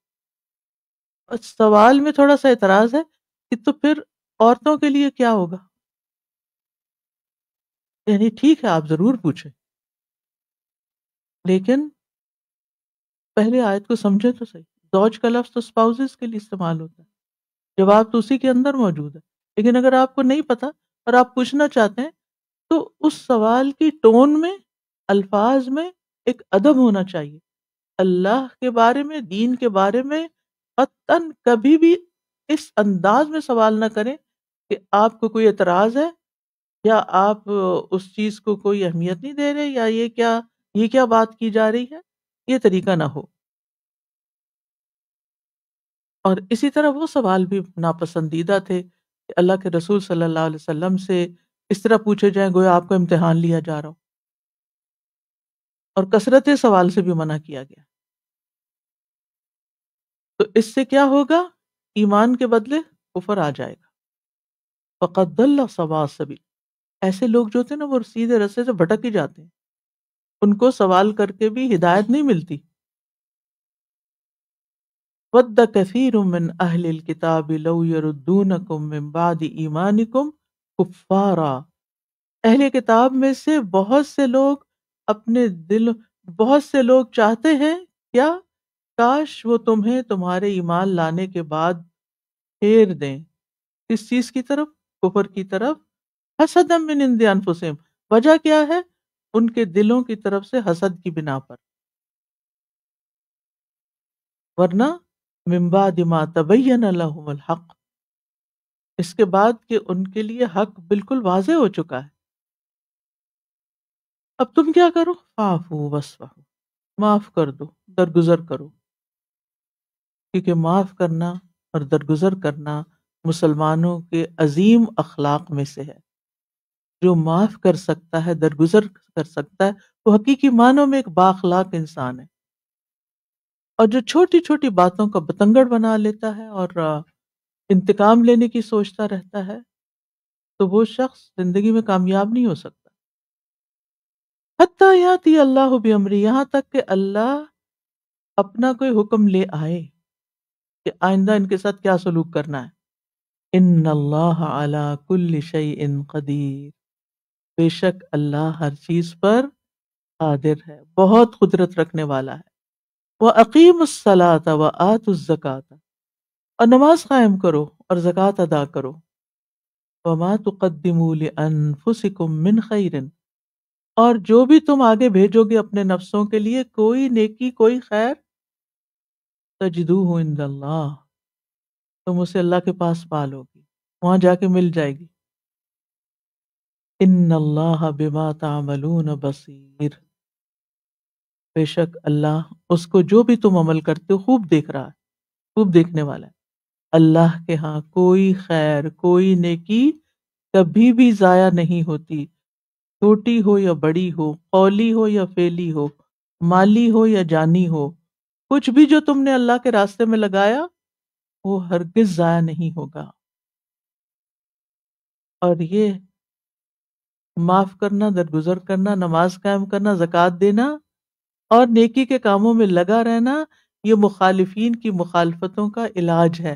اور سوال میں تھوڑا سا اعتراض ہے کہ تو پھر عورتوں کے لیے کیا ہوگا؟ یعنی ٹھیک ہے آپ ضرور پوچھیں، لیکن پہلے آیت کو سمجھے تو صحیح۔ زوج کا لفظ تو اسپاؤزز کے لیے استعمال ہوتا ہے، جواب تو اسی کے اندر موجود ہے، لیکن اگر آپ کو نہیں پتا اور آپ پوچھنا چاہتے ہیں تو اس سوال کی ٹون میں، الفاظ میں ایک ادب ہونا چاہیے۔ اللہ کے بارے میں، دین کے بارے میں قطعاً کبھی بھی اس انداز میں سوال نہ کریں کہ آپ کو کوئی اعتراض ہے یا آپ اس چیز کو کوئی اہمیت نہیں دے رہے، یا یہ کیا بات کی جا رہی ہے، یہ طریقہ نہ ہو۔ اور اسی طرح وہ سوال بھی ناپسندیدہ تھے کہ اللہ کے رسول صلی اللہ علیہ وسلم سے اس طرح پوچھے جائیں گویا آپ کو امتحان لیا جا رہا ہو، اور کثرت سوال سے بھی منع کیا گیا۔ تو اس سے کیا ہوگا؟ ایمان کے بدلے کفر آ جائے گا۔ فَقَدْ ضَلَّ سَوَاءَ السَّبِيلِ، ایسے لوگ جو ہوتے ہیں نا وہ سیدھے رستے سے بھٹک ہی جاتے ہیں، ان کو سوال کر کے بھی ہدایت نہیں ملتی۔ وَدَّ كَثِيرٌ مِّنْ أَهْلِ الْكِتَابِ لَوْ يَرُدُّونَكُم مِّن بَعْدِ إِيمَانِكُمْ كُفَّارًا، اہل کتاب میں سے بہت سے لوگ چاہتے ہیں کیا، کاش وہ تمہیں تمہارے ایمان لانے کے بعد پھیر دیں، کس چیز کی طرف؟ کفر کی طرف، حسدا من عند انفسہم، وجہ کیا ہے؟ ان کے دلوں کی طرف سے حسد کی بنا پر، ورنہ من بعد ما تبین لہم الحق، اس کے بعد کہ ان کے لیے حق بالکل واضح ہو چکا ہے۔ اب تم کیا کرو؟ فاعفوا واصفحوا، معاف کر دو، درگزر کرو، کیونکہ معاف کرنا اور درگزر کرنا مسلمانوں کے عظیم اخلاق میں سے ہے۔ جو معاف کر سکتا ہے، درگزر کر سکتا ہے، وہ حقیقی معنوں میں ایک بااخلاق انسان ہے۔ اور جو چھوٹی چھوٹی باتوں کا بتنگڑ بنا لیتا ہے اور انتقام لینے کی سوچتا رہتا ہے، تو وہ شخص زندگی میں کامیاب نہیں ہو سکتا۔ حتیٰ یاتی اللہ بامری، یہاں تک کہ اللہ اپنا کوئی حکم لے آئے کہ آئندہ ان کے ساتھ کیا سلوک کرنا ہے۔ ان اللہ علی کل شیء قدیر، بے شک اللہ ہر چیز پر قادر ہے، بہت قدرت رکھنے والا ہے۔ وَأَقِيمُوا الصَّلَاةَ وَآتُوا الزَّكَاةَ، اور نماز قائم کرو اور زکوٰۃ ادا کرو۔ وَمَا تُقَدِّمُوا لِأَنفُسِكُم مِّن خَيْرٍ، اور جو بھی تم آگے بھیجو گے اپنے نفسوں کے لیے کوئی نیکی کوئی خیر، تجدوہ عند اللہ، تم اسے اللہ کے پاس پالو گی، وہاں جا کے مل جائے گی۔ ان اللہ بما تعملون بصیر، بے شک اللہ اس کو جو بھی تم عمل کرتے ہو خوب دیکھ رہا ہے، خوب دیکھنے والا ہے۔ اللہ کے ہاں کوئی خیر کوئی نیکی کبھی بھی ضائع نہیں ہوتی، چھوٹی ہو یا بڑی ہو، قولی ہو یا فعلی ہو، مالی ہو یا جانی ہو، کچھ بھی جو تم نے اللہ کے راستے میں لگایا وہ ہرگز ضائع نہیں ہوگا۔ اور یہ معاف کرنا، درگزر کرنا، نماز قائم کرنا، زکوٰۃ دینا اور نیکی کے کاموں میں لگا رہنا، یہ مخالفین کی مخالفتوں کا علاج ہے۔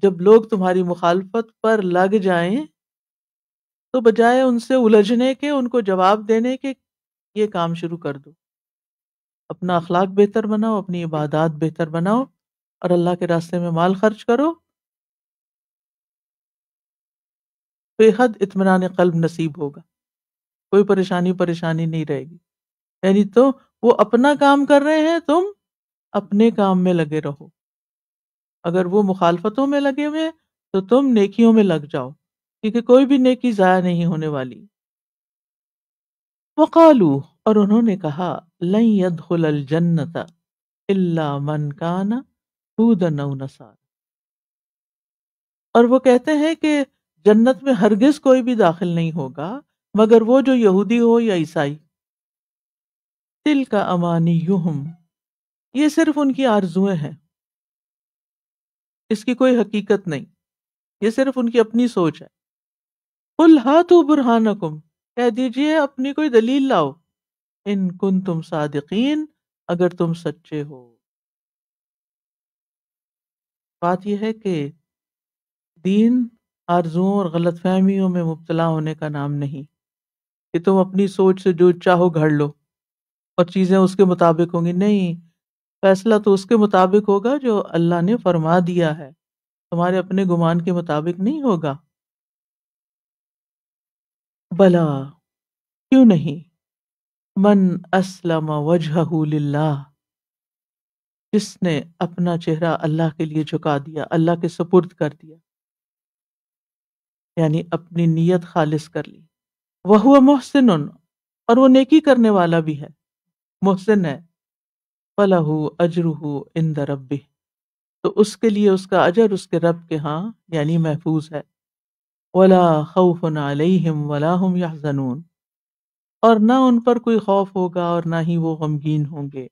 جب لوگ تمہاری مخالفت پر لگ جائیں تو بجائے ان سے الجھنے کے، ان کو جواب دینے کے، یہ کام شروع کر دو۔ اپنا اخلاق بہتر بناؤ، اپنی عبادات بہتر بناؤ اور اللہ کے راستے میں مال خرچ کرو، بے حد اطمینان قلب نصیب ہوگا، کوئی پریشانی نہیں رہے گی۔ یعنی تو وہ اپنا کام کر رہے ہیں، تم اپنے کام میں لگے رہو۔ اگر وہ مخالفتوں میں لگے ہوئے تو تم نیکیوں میں لگ جاؤ، کیونکہ کوئی بھی نیکی ضائع نہیں ہونے والی۔ وقالوا، اور انہوں نے کہا، لن يدخل الجنت الا من کان ہودا او نصارا، اور وہ کہتے ہیں کہ جنت میں ہرگز کوئی بھی داخل نہیں ہوگا مگر وہ جو یہودی ہو یا عیسائی۔ تلک امانیہم، یہ صرف ان کی آرزویں ہیں، اس کی کوئی حقیقت نہیں، یہ صرف ان کی اپنی سوچ ہے۔ قل ہاتوا برہانکم، کہہ دیجئے اپنی کوئی دلیل لاؤ، ان کنتم صادقین، اگر تم سچے ہو۔ بات یہ ہے کہ دین آرزوؤں اور غلط فہمیوں میں مبتلا ہونے کا نام نہیں کہ تم اپنی سوچ سے جو چاہو گھڑ لو اور چیزیں اس کے مطابق ہوں گی۔ نہیں، فیصلہ تو اس کے مطابق ہوگا جو اللہ نے فرما دیا ہے، تمہارے اپنے گمان کے مطابق نہیں ہوگا۔ بلا، کیوں نہیں، من اسلم وجہہ للہ، جس نے اپنا چہرہ اللہ کے لیے جھکا دیا، اللہ کے سپرد کر دیا، یعنی اپنی نیت خالص کر لی۔ وَهُوَ مُحْسِنٌ، اور وہ نیکی کرنے والا بھی ہے، محسن ہے۔ فَلَهُ أَجْرُهُ عِنْدَ رَبِّهِ، تو اس کے لیے اس کا اجر اس کے رب کے ہاں یعنی محفوظ ہے۔ وَلَا خَوْفٌ عَلَيْهِمْ وَلَا هُمْ يَحْزَنُونَ، اور نہ ان پر کوئی خوف ہوگا اور نہ ہی وہ غمگین ہوں گے۔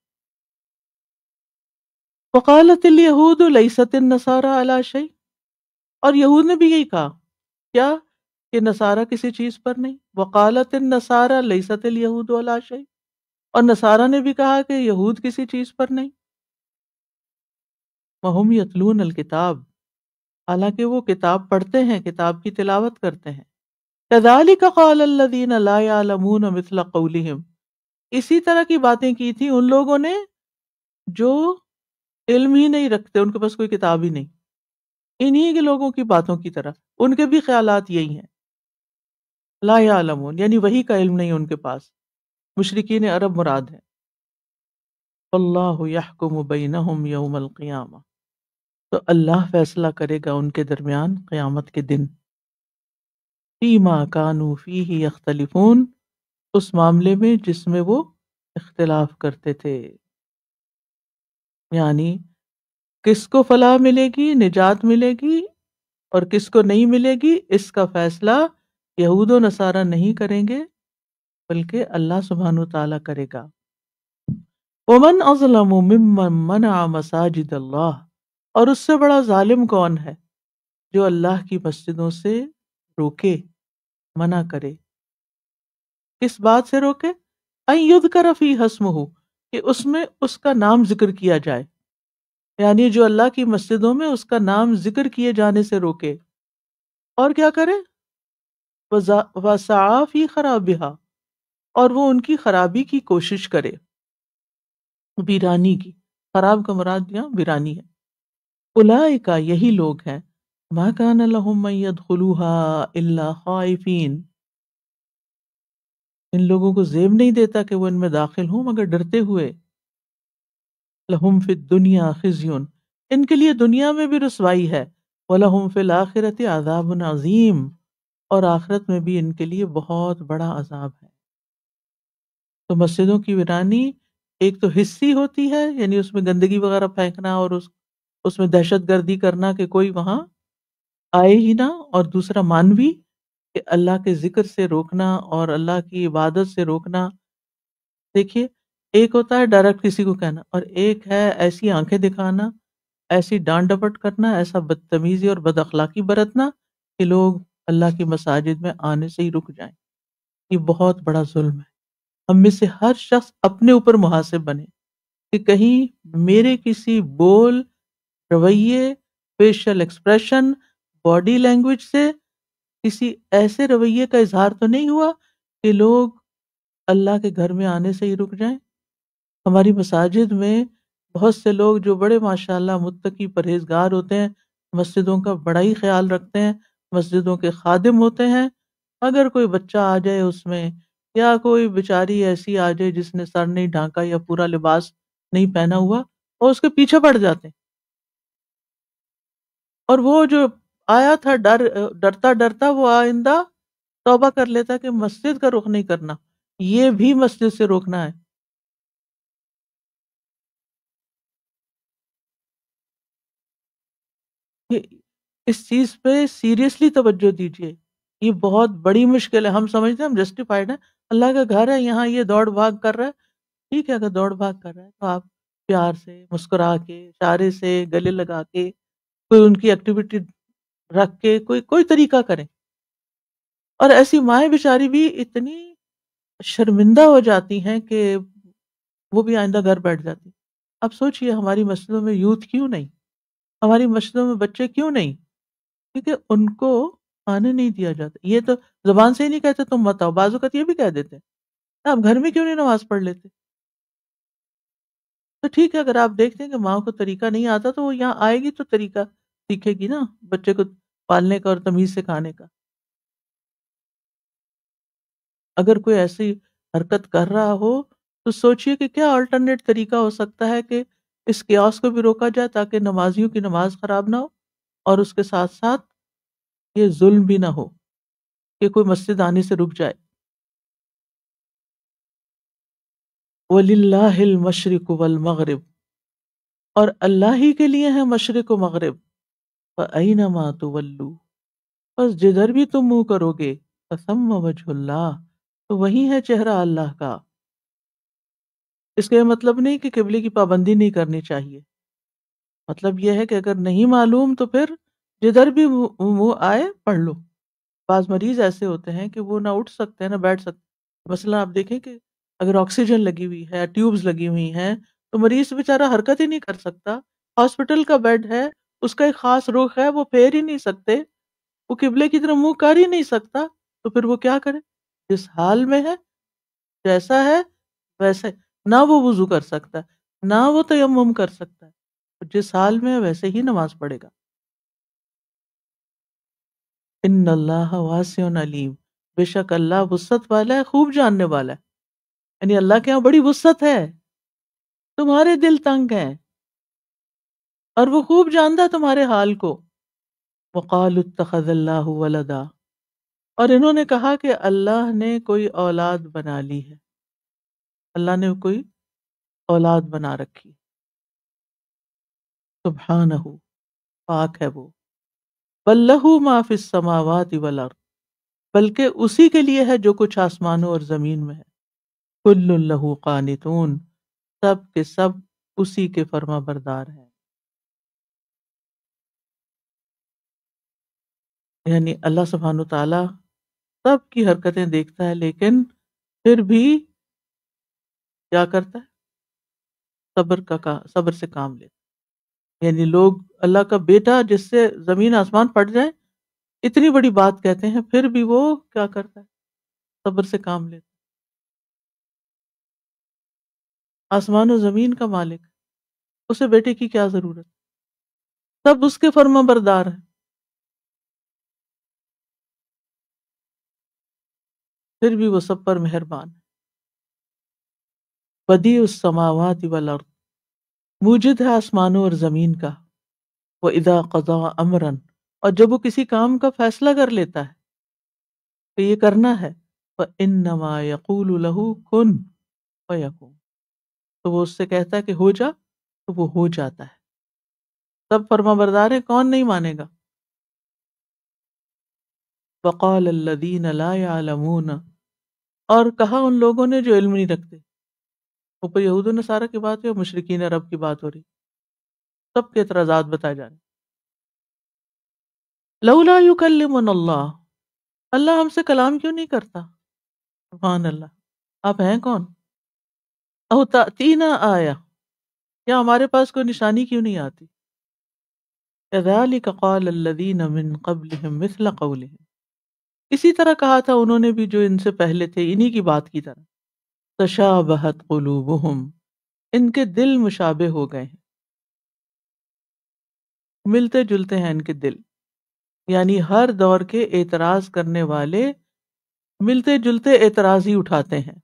وَقَالَتِ الْيَهُودُ لَيْسَتِ النَّصَارَىٰ عَلَىٰ شَيْءٍ، اور یہود نے بھی یہی کہا، کیا کہ نصارہ کسی چیز پر نہیں۔ وَقَالَتِ النَّصَارَىٰ لَيْسَتِ الْيَهُودُ عَلَىٰ شَيْءٍ، اور نصارہ نے بھی کہا کہ یہود کسی چیز پر نہیں۔ وَهُمْ يَتْلُونَ الْكِتَابَ، حالانکہ وہ کتاب پڑھتے ہیں، کتاب کی تلاوت کرتے ہیں۔ كَذَلِكَ قَالَ الَّذِينَ لَا يَعْلَمُونَ مِثْلَ قَوْلِهِمْ، اسی طرح کی باتیں کی تھی ان لوگوں نے جو علم ہی نہیں رکھتے، ان کے پاس کوئی کتاب ہی نہیں۔ انہی کے لوگوں کی باتوں کی طرح، ان کے بھی خیالات یہی ہیں. لا یعلمون یعنی وحی کا علم نہیں ان کے پاس. مشرکین عرب مراد ہے. اللہ یحکم بینہم یوم القیامہ، تو اللہ فیصلہ کرے گا ان کے درمیان قیامت کے دن. فیما کانوا فیہ یختلفون، اس معاملے میں جس میں وہ اختلاف کرتے تھے. یعنی کس کو فلاح ملے گی، نجات ملے گی، اور کس کو نہیں ملے گی، اس کا فیصلہ یہود و نصارہ نہیں کریں گے بلکہ اللہ سبحانہ وتعالیٰ کرے گا. ومن اظلم ممن منع مساجد اللہ، اور اس سے بڑا ظالم کون ہے جو اللہ کی مسجدوں سے روکے، منع کرے. کس بات سے روکے؟ ان یذکر فیہا اسمہ، کہ اس میں اس کا نام ذکر کیا جائے. یعنی جو اللہ کی مسجدوں میں اس کا نام ذکر کیے جانے سے روکے. اور کیا کرے؟ وَسَعَىٰ فِي خَرَابِهَا، اور وہ ان کی خرابی کی کوشش کرے، ویرانی کی. خراب کا مراد یہاں ویرانی ہے. اولئک، یہی لوگ ہیں، ما کان لهم ان يدخلوها الا خائفین، ان لوگوں کو زیب نہیں دیتا کہ وہ ان میں داخل ہوں مگر ڈرتے ہوئے. لہم فی الدنیا خزی، ان کے لیے دنیا میں بھی رسوائی ہے. وَلَهُمْ فِي الْآخِرَةِ عَذَابٌ عَظِيمٌ، اور آخرت میں بھی ان کے لیے بہت بڑا عذاب ہے. تو مسجدوں کی ویرانی ایک تو حسی ہوتی ہے، یعنی اس میں گندگی وغیرہ پھینکنا اور اس میں دہشت گردی کرنا کہ کوئی وہاں آئے ہی نہ، اور دوسرا مانوی کہ اللہ کے ذکر سے روکنا اور اللہ کی عبادت سے روکنا. دیکھیے، ایک ہوتا ہے ڈائریکٹ کسی کو کہنا، اور ایک ہے ایسی آنکھیں دکھانا، ایسی ڈانٹ ڈپٹ کرنا، ایسا بدتمیزی اور بد اخلاقی برتنا کہ لوگ اللہ کی مساجد میں آنے سے ہی رک جائیں. یہ بہت بڑا ظلم ہے. ہم میں سے ہر شخص اپنے اوپر محاسب بنے کہ کہیں میرے کسی بول، رویے، فیشل ایکسپریشن، باڈی لینگویج سے کسی ایسے رویے کا اظہار تو نہیں ہوا کہ لوگ اللہ کے گھر میں آنے سے ہی رک جائیں. ہماری مساجد میں بہت سے لوگ جو بڑے ماشاءاللہ متقی پرہیزگار ہوتے ہیں، مسجدوں کا بڑا ہی خیال رکھتے ہیں، مسجدوں کے خادم ہوتے ہیں، اگر کوئی بچہ آ جائے اس میں، یا کوئی بیچاری ایسی آ جائے جس نے سر نہیں ڈھانکا یا پورا لباس نہیں پہنا ہوا، اور اس کے پیچھے پڑ جاتے ہیں. اور وہ جو آیا تھا ڈرتا ڈرتا، وہ آئندہ توبہ کر لیتا کہ مسجد کا رخ نہیں کرنا. یہ بھی مسجد سے روکنا ہے. یہ اس چیز پہ سیریسلی توجہ دیجیے. یہ بہت بڑی مشکل ہے. ہم سمجھتے ہیں ہم جسٹیفائڈ ہیں، اللہ کا گھر ہے، یہاں یہ دوڑ بھاگ کر رہا ہے. ٹھیک ہے، اگر دوڑ بھاگ کر رہا ہے تو آپ پیار سے، مسکرا کے، اشارے سے، گلے لگا کے، کوئی ان کی ایکٹیویٹی رکھ کے کوئی طریقہ کریں. اور ایسی مائیں بیچاری بھی اتنی شرمندہ ہو جاتی ہیں کہ وہ بھی آئندہ گھر بیٹھ جاتی. اب سوچئے ہماری مسجدوں میں یوتھ کیوں نہیں، ہماری مسجدوں میں بچے کیوں نہیں؟ کیونکہ ان کو آنے نہیں دیا جاتا. یہ تو زبان سے ہی نہیں کہتے تم مت آؤ، بعض اوقات یہ بھی کہہ دیتے ہیں آپ گھر میں کیوں نہیں نماز پڑھ لیتے. تو ٹھیک ہے، اگر آپ دیکھتے ہیں کہ ماں کو طریقہ نہیں آتا تو وہ یہاں آئے گی تو طریقہ سیکھے گی نا بچے کو پالنے کا اور تمیز سکھانے کا. اگر کوئی ایسی حرکت کر رہا ہو تو سوچئے کہ کیا آلٹرنیٹ طریقہ ہو سکتا ہے کہ اس کیاس کو بھی روکا جائے تاکہ نمازیوں کی نماز خراب نہ ہو، اور اس کے ساتھ ساتھ یہ ظلم بھی نہ ہو کہ کوئی مسجد آنے سے رک جائے. وَلِلَّهِ الْمَشْرِقُ وَالْمَغْرِبُ، اور اللہ ہی کے لیے ہے مشرق و مغرب. فَأَيْنَمَا تُوَلُّوا، بس جدھر بھی تم منہ کرو گے، فَثَمَّ وَجْهُ اللَّهِ، تو وہی ہے چہرہ اللہ کا. اس کا یہ مطلب نہیں کہ قبلے کی پابندی نہیں کرنی چاہیے. مطلب یہ ہے کہ اگر نہیں معلوم تو پھر جدھر بھی منہ آئے پڑھ لو. بعض مریض ایسے ہوتے ہیں کہ وہ نہ اٹھ سکتے ہیں نہ بیٹھ سکتے. مثلا آپ دیکھیں کہ اگر آکسیجن لگی ہوئی ہے، ٹیوبز لگی ہوئی ہیں، تو مریض بیچارہ حرکت ہی نہیں کر سکتا. ہاسپٹل کا بیڈ ہے، اس کا ایک خاص رخ ہے، وہ پھیر ہی نہیں سکتے، وہ قبلے کی طرف منہ کر ہی نہیں سکتا. تو پھر وہ کیا کرے؟ جس حال میں ہے، جیسا ہے ویسے، نہ وہ وضو کر سکتا ہے، نہ وہ تیمم کر سکتا ہے، جس حال میں ہے ویسے ہی نماز پڑھے گا. ان اللہ واسع علیم، بے شک اللہ وسعت والا ہے، خوب جاننے والا ہے. یعنی اللہ کے یہاں بڑی وسعت ہے، تمہارے دل تنگ ہیں اور وہ خوب جانتا ہے تمہارے حال کو. وقالوا اتخذ اللہ ولدا، اور انہوں نے کہا کہ اللہ نے کوئی اولاد بنا لی ہے، اللہ نے کوئی اولاد بنا رکھی. سبحانہ، پاک ہے وہ. بل لہ ما فی السماوات والارض، بلکہ اسی کے لیے ہے جو کچھ آسمانوں اور زمین میں ہے. کل لہ قانتون، سب کے سب اسی کے فرما بردار ہیں. یعنی اللہ سبحانہ تعالی سب کی حرکتیں دیکھتا ہے، لیکن پھر بھی کیا کرتا ہے؟ صبر سے کام لیتا. یعنی لوگ اللہ کا بیٹا جس سے زمین آسمان پھٹ جائے اتنی بڑی بات کہتے ہیں، پھر بھی وہ کیا کرتا ہے؟ صبر سے کام لیتا. آسمان و زمین کا مالک، اسے بیٹے کی کیا ضرورت؟ سب اس کے فرما بردار ہیں، پھر بھی وہ سب پر مہربان ہے. بدیع السماوات والارض، موجد ہے آسمانوں اور زمین کا. وَإِذَا قَضَىٰ أَمْرًا، اور جب وہ کسی کام کا فیصلہ کر لیتا ہے کہ یہ کرنا ہے، فَإِنَّمَا يَقُولُ لَهُ كُن فَيَكُونُ، تو وہ اس سے کہتا ہے کہ ہو جا، تو وہ ہو جاتا ہے. سب فرما بردار ہیں، کون نہیں مانے گا؟ وَقَالَ الَّذِينَ لَا يَعْلَمُونَ، اور کہا ان لوگوں نے جو علم نہیں رکھتے. اوپر یہود و نصارہ کی بات ہے اور مشرکین عرب کی بات ہو رہی، سب کے اعتراضات بتائے جا رہے. لولا یکلمنا اللہ، اللہ ہم سے کلام کیوں نہیں کرتا؟ سبحان اللہ، آپ ہیں کون؟ او تأتینا آیا، یا ہمارے پاس کوئی نشانی کیوں نہیں آتی؟ کذالک قال الذین من قبلہم مثل قولہم، اسی طرح کہا تھا انہوں نے بھی جو ان سے پہلے تھے، انہی کی بات کی طرح. تشابہت قلوبہم، ان کے دل مشابہ ہو گئے ہیں، ملتے جلتے ہیں ان کے دل. یعنی ہر دور کے اعتراض کرنے والے ملتے جلتے اعتراض ہی اٹھاتے ہیں.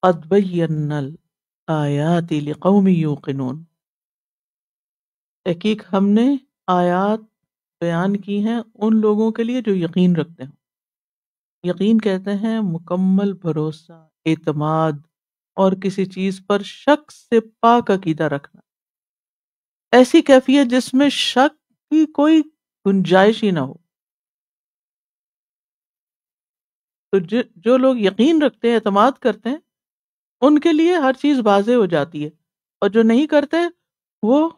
قد بینا الآیات لقوم یوقنون، تحقیق ہم نے آیات بیان کی ہیں ان لوگوں کے لیے جو یقین رکھتے ہیں. یقین کہتے ہیں مکمل بھروسہ، اعتماد اور کسی چیز پر شک سے پاک عقیدہ رکھنا، ایسی کیفیت جس میں شک کی کوئی گنجائش ہی نہ ہو. تو جو لوگ یقین رکھتے ہیں، اعتماد کرتے ہیں، ان کے لیے ہر چیز واضح ہو جاتی ہے، اور جو نہیں کرتے وہ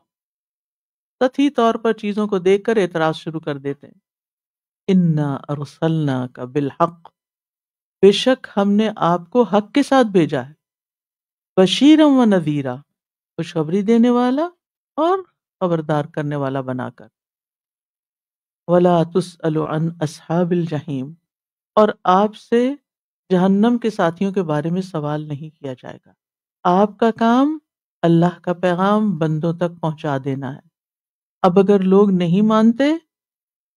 سطحی طور پر چیزوں کو دیکھ کر اعتراض شروع کر دیتے ہیں. انا ارسلناک بالحق، بے شک ہم نے آپ کو حق کے ساتھ بھیجا ہے. بشیرا و نذیرا، خوشخبری دینے والا اور خبردار کرنے والا بنا کر. ولا تسأل عن اصحاب الجحیم، اور آپ سے جہنم کے ساتھیوں کے بارے میں سوال نہیں کیا جائے گا. آپ کا کام اللہ کا پیغام بندوں تک پہنچا دینا ہے. اب اگر لوگ نہیں مانتے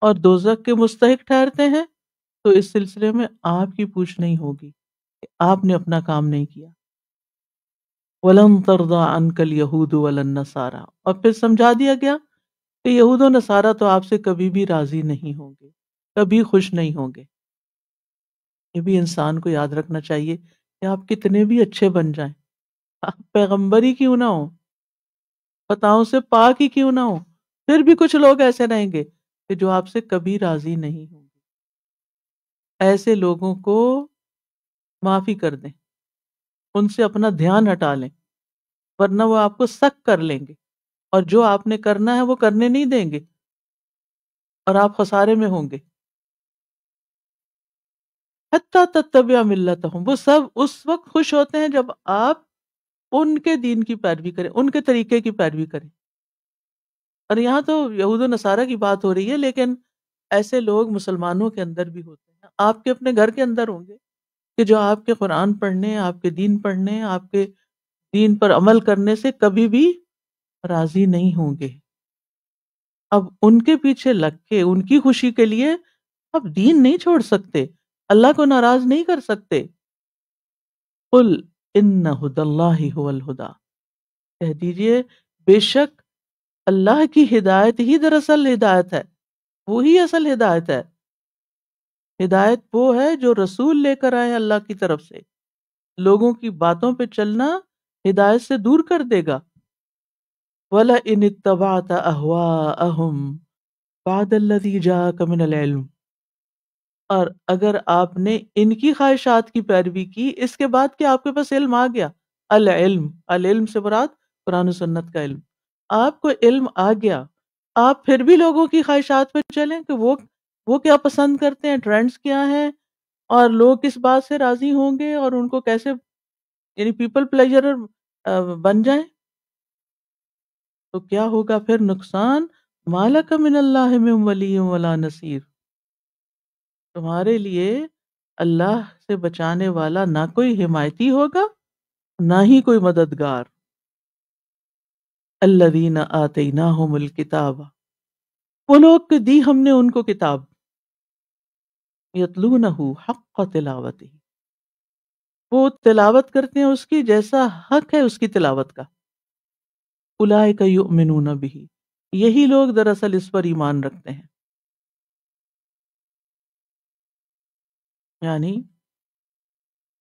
اور دوزخ کے مستحق ٹھہرتے ہیں تو اس سلسلے میں آپ کی پوچھ نہیں ہوگی کہ آپ نے اپنا کام نہیں کیا. وَلَن تَرْضَىٰ عَنْكَ الْيَهُودُ وَلَا النَّصَارَىٰ، اور پھر سمجھا دیا گیا کہ یہود و نصارہ تو آپ سے کبھی بھی راضی نہیں ہوں گے، کبھی خوش نہیں ہوں گے. یہ بھی انسان کو یاد رکھنا چاہیے کہ آپ کتنے بھی اچھے بن جائیں، آپ پیغمبر ہی کیوں نہ ہوں، خطاؤں سے پاک ہی کیوں نہ ہوں، پھر بھی کچھ لوگ ایسے رہیں گے کہ جو آپ سے کبھی راضی نہیں ہوں گے. ایسے لوگوں کو معافی کر دیں، ان سے اپنا دھیان ہٹا لیں، ورنہ وہ آپ کو سخت کر لیں گے، اور جو آپ نے کرنا ہے وہ کرنے نہیں دیں گے، اور آپ خسارے میں ہوں گے. حتیٰ تتبع ملتہم، وہ سب اس وقت خوش ہوتے ہیں جب آپ ان کے دین کی پیروی کریں، ان کے طریقے کی پیروی کریں. اور یہاں تو یہود و نصارہ کی بات ہو رہی ہے، لیکن ایسے لوگ مسلمانوں کے اندر بھی ہوتے ہیں، آپ کے اپنے گھر کے اندر ہوں گے کہ جو آپ کے قرآن پڑھنے، آپ کے دین پڑھنے، آپ کے دین پر عمل کرنے سے کبھی بھی راضی نہیں ہوں گے. اب ان کے پیچھے لگ کے ان کی خوشی کے لیے اب دین نہیں چھوڑ سکتے، اللہ کو ناراض نہیں کر سکتے. قل ان ھدی اللہ ھو الھدی، کہہ دیجئے بے شک اللہ کی ہدایت ہی دراصل ہدایت ہے، وہی اصل ہدایت ہے. ہدایت وہ ہے جو رسول لے کر آئے اللہ کی طرف سے. لوگوں کی باتوں پہ چلنا ہدایت سے دور کر دے گا. وَلَئِنِ اتَّبَعْتَ أَهْوَاءَهُمْ بَعْدَ الَّذِي جَاءَكَ مِنَ الْعِلْمِ، اور اگر آپ نے ان کی خواہشات کی پیروی کی اس کے بعد کہ آپ کے پاس علم آ گیا. العلم، العلم سے مراد قرآن و سنت کا علم. آپ کو علم آ گیا، آپ پھر بھی لوگوں کی خواہشات پہ چلیں کہ وہ کیا پسند کرتے ہیں، ٹرینڈز کیا ہیں، اور لوگ کس بات سے راضی ہوں گے، اور ان کو کیسے یعنی پیپل پلیجرر بن جائیں. تو کیا ہوگا پھر نقصان. مالک من اللہ من ولی ولا نصیر، تمہارے لیے اللہ سے بچانے والا نہ کوئی حمایتی ہوگا نہ ہی کوئی مددگار. الذین آتیناہم الکتاب، وہ لوگ کہ دی ہم نے ان کو کتاب، یتلونہ حق تلاوتہ، وہ تلاوت کرتے ہیں اس کی جیسا حق ہے اس کی تلاوت کا. اولئک یؤمنون بہ، یہی لوگ دراصل اس پر ایمان رکھتے ہیں. یعنی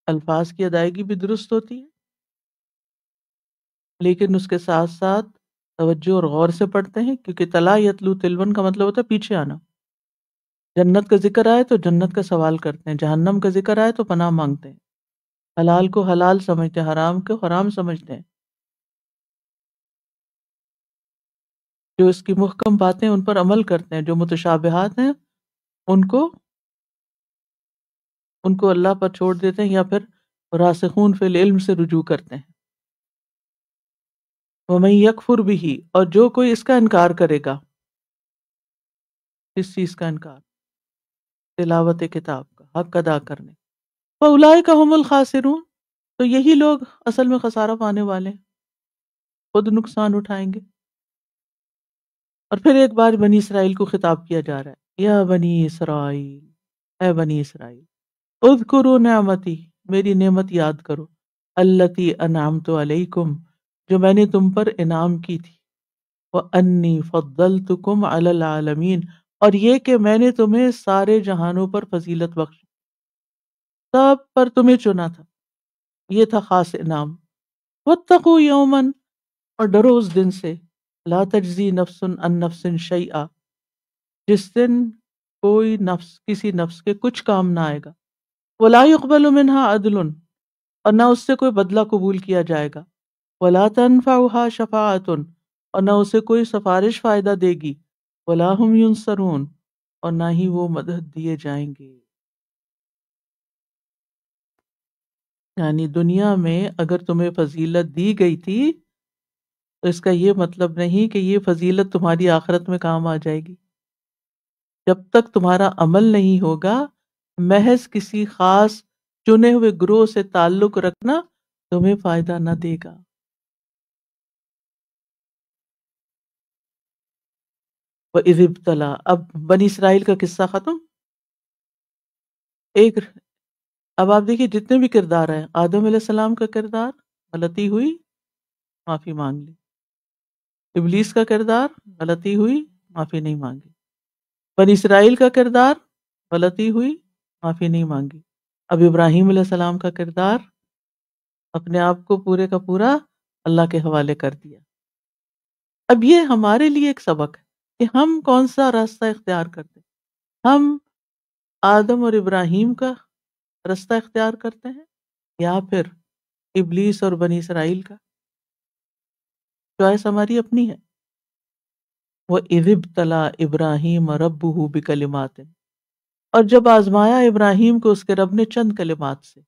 الفاظ کی ادائیگی بھی درست ہوتی ہے، لیکن اس کے ساتھ ساتھ توجہ اور غور سے پڑھتے ہیں، کیونکہ تلا یتلو تلون کا مطلب ہوتا ہے پیچھے آنا. جنت کا ذکر آئے تو جنت کا سوال کرتے ہیں، جہنم کا ذکر آئے تو پناہ مانگتے ہیں، حلال کو حلال سمجھتے ہیں، حرام کو حرام سمجھتے ہیں. جو اس کی محکم باتیں ان پر عمل کرتے ہیں، جو متشابہات ہیں ان کو اللہ پر چھوڑ دیتے ہیں یا پھر راسخون فی العلم سے رجوع کرتے ہیں. وَمَن یکفر بہ، اور جو کوئی اس کا انکار کرے گا. اس چیز کا انکار، تلاوت کتاب کا، حق ادا کرنے. فَأُولَئِکَ هُمُ الْخَاسِرُونَ، تو یہی لوگ اصل میں خسارہ پانے والے ہیں، خود نقصان اٹھائیں گے. اور پھر ایک بار بنی اسرائیل کو خطاب کیا جا رہا ہے، یا بنی اسرائیل، اے بنی اسرائیل، اذکروا نعمتی، میری نعمت یاد کرو، التی انعمت علیکم، جو میں نے تم پر انعام کی تھی، وانی فضلتکم علی العالمین، اور یہ کہ میں نے تمہیں سارے جہانوں پر فضیلت بخشی، سب پر تمہیں چنا تھا، یہ تھا خاص انعام. واتقوا یوما، اور ڈرو اس دن سے، لا تجزی نفس عن نفس شیئا، جس دن کوئی نفس کسی نفس کے کچھ کام نہ آئے گا. ولا يقبل منها عدل، اور نہ اس سے کوئی بدلہ قبول کیا جائے گا. ولا تنفعها شفاعت، اور نہ اسے کوئی سفارش فائدہ دے گی. ولا هم ينصرون، اور نہ ہی وہ مدد دیے جائیں گے. یعنی دنیا میں اگر تمہیں فضیلت دی گئی تھی تو اس کا یہ مطلب نہیں کہ یہ فضیلت تمہاری آخرت میں کام آ جائے گی. جب تک تمہارا عمل نہیں ہوگا، محض کسی خاص چنے ہوئے گروہ سے تعلق رکھنا تمہیں فائدہ نہ دے گا. وَإِذِ ابْتَلَىٰ، اب بنی اسرائیل کا قصہ ختم. اب آپ دیکھیے جتنے بھی کردار ہیں، آدم علیہ السلام کا کردار، غلطی ہوئی معافی مانگ لی. ابلیس کا کردار، غلطی ہوئی معافی نہیں مانگی. بنی اسرائیل کا کردار، غلطی ہوئی معافی نہیں مانگی. اب ابراہیم علیہ السلام کا کردار، اپنے آپ کو پورے کا پورا اللہ کے حوالے کر دیا. اب یہ ہمارے لیے ایک سبق ہے کہ ہم کون سا راستہ اختیار کرتے ہیں. ہم آدم اور ابراہیم کا راستہ اختیار کرتے ہیں یا پھر ابلیس اور بنی اسرائیل کا. چوائس ہماری اپنی ہے. وَإِذِ ابْتَلَىٰ إِبْرَاهِيمَ رَبُّهُ بِكَلِمَاتٍ، اور جب آزمایا ابراہیم کو اس کے رب نے چند کلمات سے،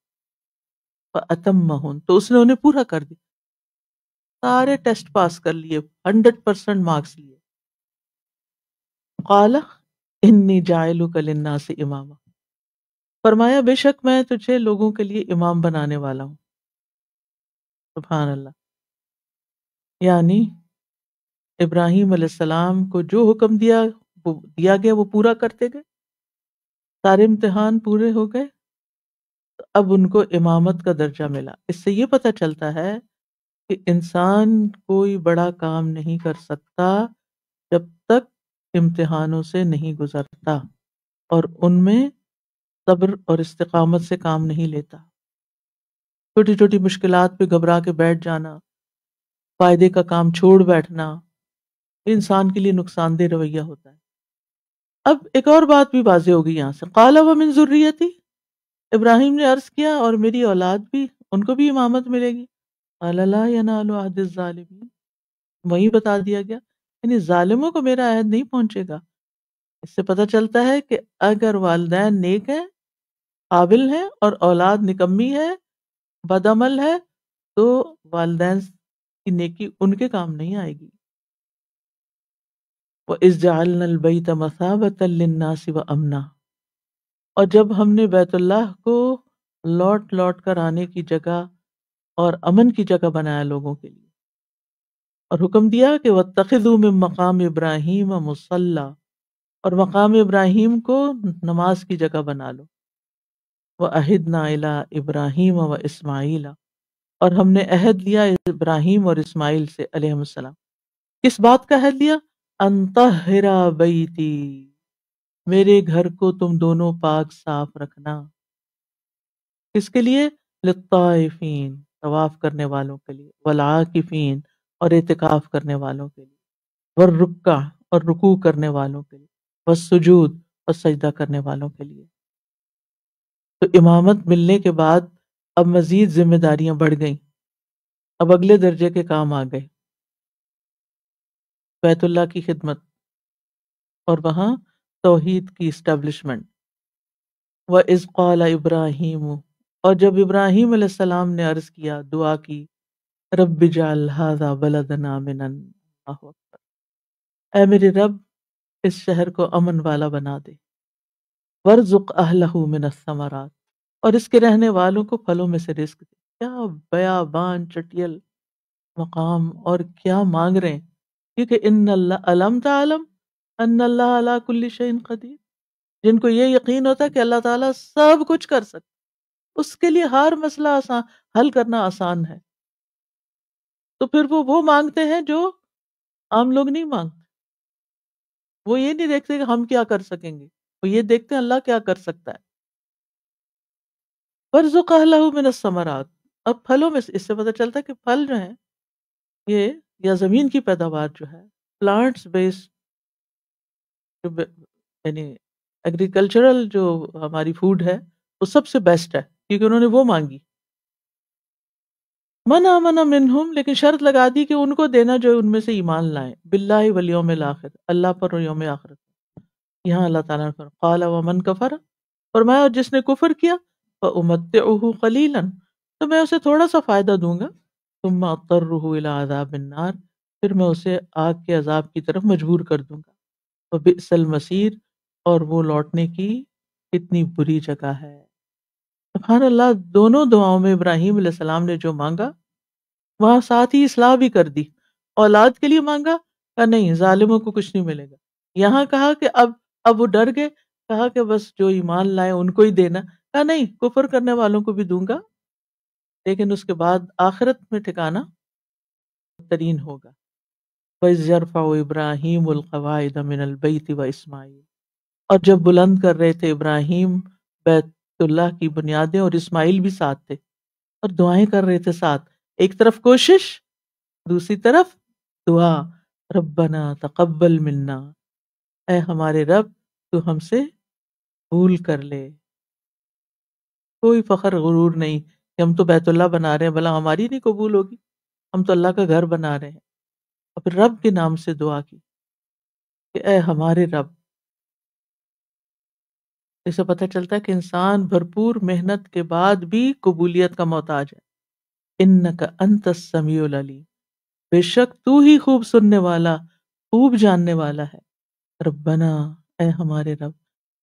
فَأَتَمَّهُنَّ، تو اس نے انہیں پورا کر دیا، سارے ٹیسٹ پاس کر لیے، 100% مارکس لیے. قَالَ إِنِّي جَاعِلُكَ لِلنَّاسِ إِمَامًا، فرمایا بے شک میں تجھے لوگوں کے لیے امام بنانے والا ہوں. سبحان اللہ. یعنی ابراہیم علیہ السلام کو جو حکم دیا گیا وہ پورا کرتے گئے، سارے امتحان پورے ہو گئے، تو اب ان کو امامت کا درجہ ملا۔ اس سے یہ پتہ چلتا ہے کہ انسان کوئی بڑا کام نہیں کر سکتا جب تک امتحانوں سے نہیں گزرتا اور ان میں صبر اور استقامت سے کام نہیں لیتا۔ چھوٹی چھوٹی مشکلات پہ گھبرا کے بیٹھ جانا، فائدے کا کام چھوڑ بیٹھنا، انسان کے لیے نقصان دہ رویہ ہوتا ہے۔ اب ایک اور بات بھی واضح ہوگی یہاں سے، قال ومن ذریتی، ابراہیم نے عرض کیا اور میری اولاد بھی، ان کو بھی امامت ملے گی۔ قال لا ینال عہد الظالمین، وہی بتا دیا گیا یعنی ظالموں کو میرا عہد نہیں پہنچے گا۔ اس سے پتہ چلتا ہے کہ اگر والدین نیک ہیں، قابل ہیں اور اولاد نکمی ہے، بد عمل ہے، تو والدین کی نیکی ان کے کام نہیں آئے گی۔ وَإِذْ جَعَلْنَا الْبَيْتَ مَثَابَةً لِلنَّاسِ وَأَمْنًا، اور جب ہم نے بیت اللہ کو لوٹ لوٹ کر آنے کی جگہ اور امن کی جگہ بنایا لوگوں کے لیے، اور حکم دیا کہ وَاتَّخِذُوا مِن مَّقَامِ إِبْرَاهِيمَ مُصَلًّى، اور مقام ابراہیم کو نماز کی جگہ بنا لو۔ وَأَهِدْنَا إِلَىٰ إِبْرَاهِيمَ وَإِسْمَاعِيلَ، اور ہم نے عہد لیا ابراہیم اور اسماعیل سے علیہم السلام۔ کس بات کا عہد لیا؟ ان طہر بیتی، میرے گھر کو تم دونوں پاک صاف رکھنا۔ کس کے لیے؟ للطائفین، طواف کرنے والوں کے لیے، والعاکفین، اور اعتکاف کرنے والوں کے لیے، والرکع، اور رکوع کرنے والوں کے لیے، والسجود، اور سجدہ کرنے والوں کے لیے۔ تو امامت ملنے کے بعد اب مزید ذمہ داریاں بڑھ گئیں، اب اگلے درجے کے کام آ گئے، بیت اللہ کی خدمت اور وہاں توحید کی اسٹیبلشمنٹ۔ وَإِذْ قَالَ إِبْرَاهِيمُ، اور جب ابراہیم علیہ السلام نے عرض کیا، دعا کی، رب اجعل هذا بلدنا آمنا، اللہ اکبر، اے میرے رب اس شہر کو امن والا بنا دے، وارزق اہلہ من الثمرات، اور اس کے رہنے والوں کو پھلوں میں سے رزق دے۔ کیا بیابان چٹیل مقام، اور کیا مانگ رہے ہیں، کیونکہ ان اللہ علم تعلم ان اللہ علی کل شیء قدیر، جن کو یہ یقین ہوتا ہے کہ اللہ تعالیٰ سب کچھ کر سکتا، اس کے لیے ہر مسئلہ حل کرنا آسان ہے، تو پھر وہ مانگتے ہیں جو عام لوگ نہیں مانگتے۔ وہ یہ نہیں دیکھتے کہ ہم کیا کر سکیں گے، وہ یہ دیکھتے ہیں اللہ کیا کر سکتا ہے۔ وارزق اہلہ من الثمرات، اب پھلوں میں سے اس سے پتہ چلتا ہے کہ پھل جو ہیں یہ یا زمین کی پیداوار جو ہے، پلانٹس بیسڈ یعنی ایگریکلچرل جو ہماری فوڈ ہے وہ سب سے بیسٹ ہے، کیونکہ انہوں نے وہ مانگی۔ من آمن منہم، لیکن شرط لگا دی کہ ان کو دینا جو ان میں سے ایمان لائیں، باللہ والیوم الاخر، اللہ پر اور یوم آخرت۔ یہاں اللہ تعالیٰ نے قال ومن کفر، فرمایا اور جس نے کفر کیا، فامتعہ قلیلا، تو میں اسے تھوڑا سا فائدہ دوں گا، ثم اضطرہ الی عذاب النار، پھر میں اسے آگ کے عذاب کی طرف مجبور کر دوں گا، وبئس المصیر، اور وہ لوٹنے کی کتنی بری جگہ ہے۔ سبحان اللہ، دونوں دعاؤں میں ابراہیم علیہ السلام نے جو مانگا وہاں ساتھ ہی اصلاح بھی کر دی۔ اولاد کے لیے مانگا کہ نہیں ظالموں کو کچھ نہیں ملے گا، یہاں کہا کہ اب وہ ڈر گئے، کہا کہ بس جو ایمان لائے ان کو ہی دینا، کہا نہیں کفر کرنے والوں کو بھی دوں گا، لیکن اس کے بعد آخرت میں ٹھکانہ ترین ہوگا۔ وَإِذْ يَرْفَعُ إِبْرَاهِيمُ الْقَوَاعِدَ مِنَ الْبَيْتِ وَإِسْمَاعِيلُ، اور جب بلند کر رہے تھے ابراہیم بیت اللہ کی بنیادیں اور اسماعیل بھی ساتھ تھے، اور دعائیں کر رہے تھے ساتھ، ایک طرف کوشش، دوسری طرف دعا، ربنا تقبل منا، اے ہمارے رب تو ہم سے قبول کر لے۔ کوئی فخر غرور نہیں کہ ہم تو بیت اللہ بنا رہے ہیں، بھلا ہماری نہیں قبول ہوگی، ہم تو اللہ کا گھر بنا رہے ہیں۔ اور پھر رب کے نام سے دعا کی کہ اے ہمارے رب۔ اس سے پتہ چلتا ہے کہ انسان بھرپور محنت کے بعد بھی قبولیت کا محتاج ہے۔ انک انت السمیع العلیم، بے شک تو ہی خوب سننے والا، خوب جاننے والا ہے۔ ربنا، اے ہمارے رب،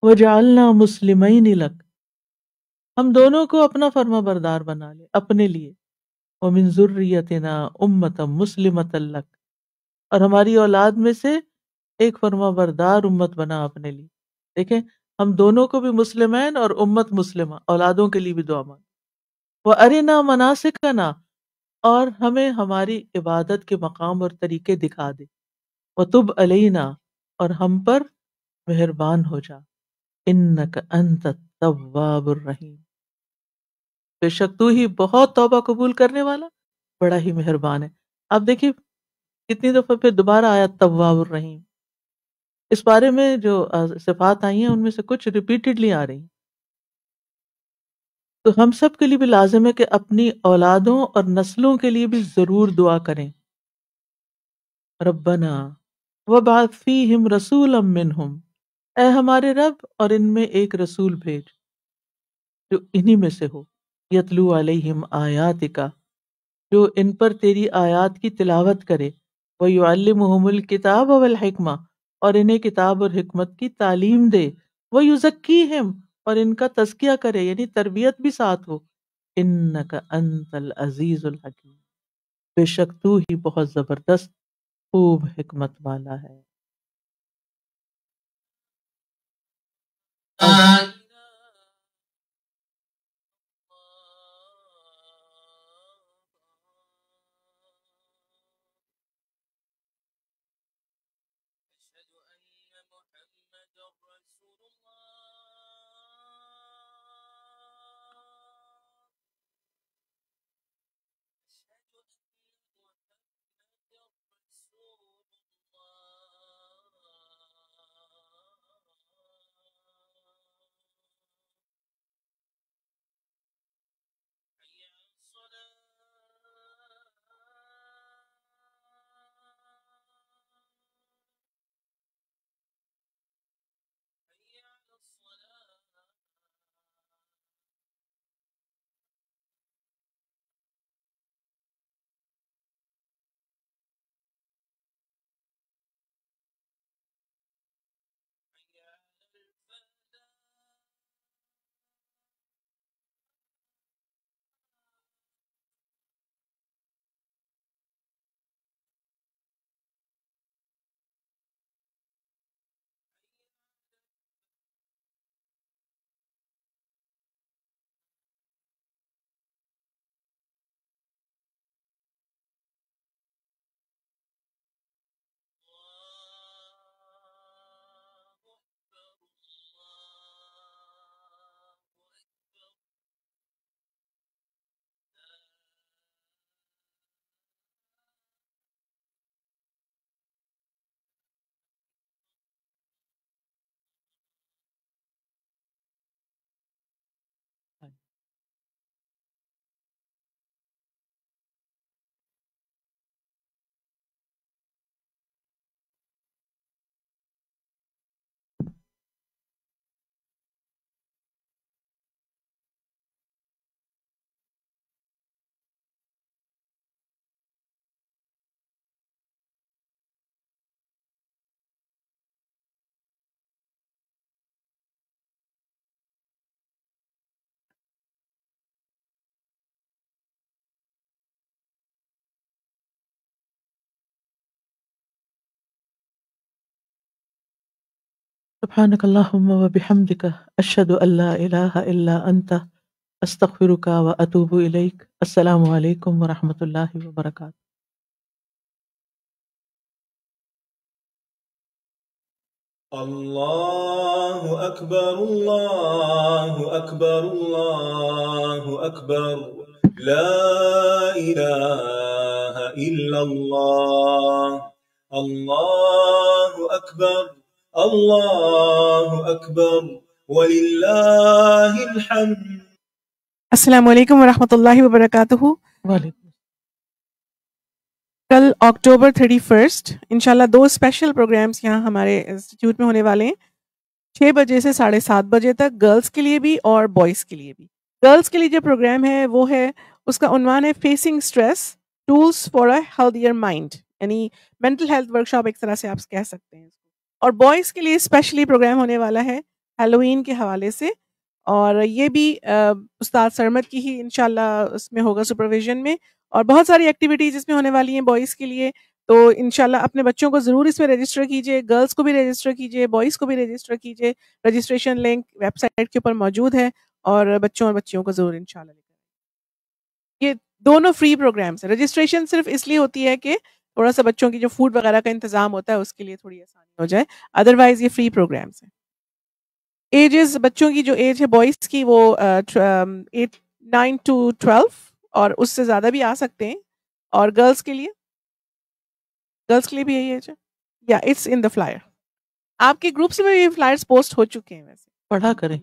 وجعلنا مسلمین لک، ہم دونوں کو اپنا فرما بردار بنا لے اپنے لیے، ومن ذریتنا امۃ مسلمۃ لک، اور ہماری اولاد میں سے ایک فرما بردار امت بنا اپنے لیے. دیکھیں ہم دونوں کو بھی مسلمین اور امت مسلمہ اولادوں کے لیے بھی دعا مانگ. وہ ارنا مناسکنا، اور ہمیں ہماری عبادت کے مقام اور طریقے دکھا دے. وتب علینا، اور ہم پر مہربان ہو جا. انک انت التواب الرحیم، بے شک تو ہی بہت توبہ قبول کرنے والا بڑا ہی مہربان ہے. آپ دیکھیے کتنی دفعہ پھر دوبارہ آیا تواب الرحیم. اس بارے میں جو صفات آئی ہیں ان میں سے کچھ ریپیٹڈلی آ رہی ہیں. تو ہم سب کے لیے بھی لازم ہے کہ اپنی اولادوں اور نسلوں کے لیے بھی ضرور دعا کریں. ربنا وابعث فیہم رسولا منہم، اے ہمارے رب اور ان میں ایک رسول بھیج جو انہی میں سے ہو. یتلو علیہم آیاتک، جو ان پر تیری آیات کی تلاوت کرے. وَيُعَلِّمُهُمُ الْكِتَابَ وَالْحِکمہ، اور انہیں کتاب اور حکمت کی تعلیم دے. وَيُزَكِّيهِمْ، اور ان کا تزکیہ کرے یعنی تربیت بھی ساتھ ہو. اِنَّكَ أَنْتَ الْعَزِيزُ الْحَكِيمُ، بے شک تو ہی بہت زبردست خوب حکمت والا ہے. سبحانک اللہم وبحمدک، اشہد ان لا الہ الا انت، استغفرک واتوب الیک. السلام علیکم ورحمۃ اللہ وبرکاتہ. اللہ اکبر اللہ اکبر اللہ اکبر، لا الہ الا اللہ، اللہ اکبر اللہ اکبر وللہ الحمد. السلام علیکم ورحمۃ اللہ وبرکاتہ. وعلیکم. کل اکتوبر 31 انشاءاللہ 2 اسپیشل پروگرامز یہاں ہمارے انسٹیٹیوٹ میں ہونے والے ہیں. 6 بجے سے 7:30 بجے تک گرلز کے لیے بھی اور بوائز کے لیے بھی. گرلز کے لیے جو پروگرام ہے وہ ہے، اس کا عنوان ہے facing stress, tools for a healthier mind, یعنی مینٹل ہیلتھ ورکشاپ ایک طرح سے آپ کہہ سکتے ہیں. اور بوائز کے لیے اسپیشلی پروگرام ہونے والا ہے ہیلووین کے حوالے سے، اور یہ بھی استاد سرمد کی ہی انشاءاللہ اس میں ہوگا سپرویژن میں. اور بہت ساری ایکٹیویٹیز اس میں ہونے والی ہیں بوائز کے لیے. تو انشاءاللہ اپنے بچوں کو ضرور اس میں رجسٹر کیجیے، گرلس کو بھی رجسٹر کیجیے، بوائز کو بھی رجسٹر کیجیے. رجسٹریشن لنک ویب سائٹ کے اوپر موجود ہے، اور بچوں اور بچیوں کو ضرور انشاءاللہ لے کر. یہ دونوں فری پروگرامس ہیں. رجسٹریشن صرف اس لیے ہوتی ہے کہ تھوڑا سا بچوں کی جو فوڈ وغیرہ کا انتظام ہوتا ہے اس کے لیے تھوڑی آسانی ہو جائے، ادروائز یہ فری پروگرامس ہیں. ایجز بچوں کی جو ایج ہے بوائز کی وہ 9 to 12 اور اس سے زیادہ بھی آ سکتے ہیں، اور گرلس کے لیے بھی یہی ایج ہے. یا اٹس ان دا فلائر. آپ کے گروپس میں بھی فلائرز پوسٹ ہو چکے ہیں ویسے. پڑھا کریں.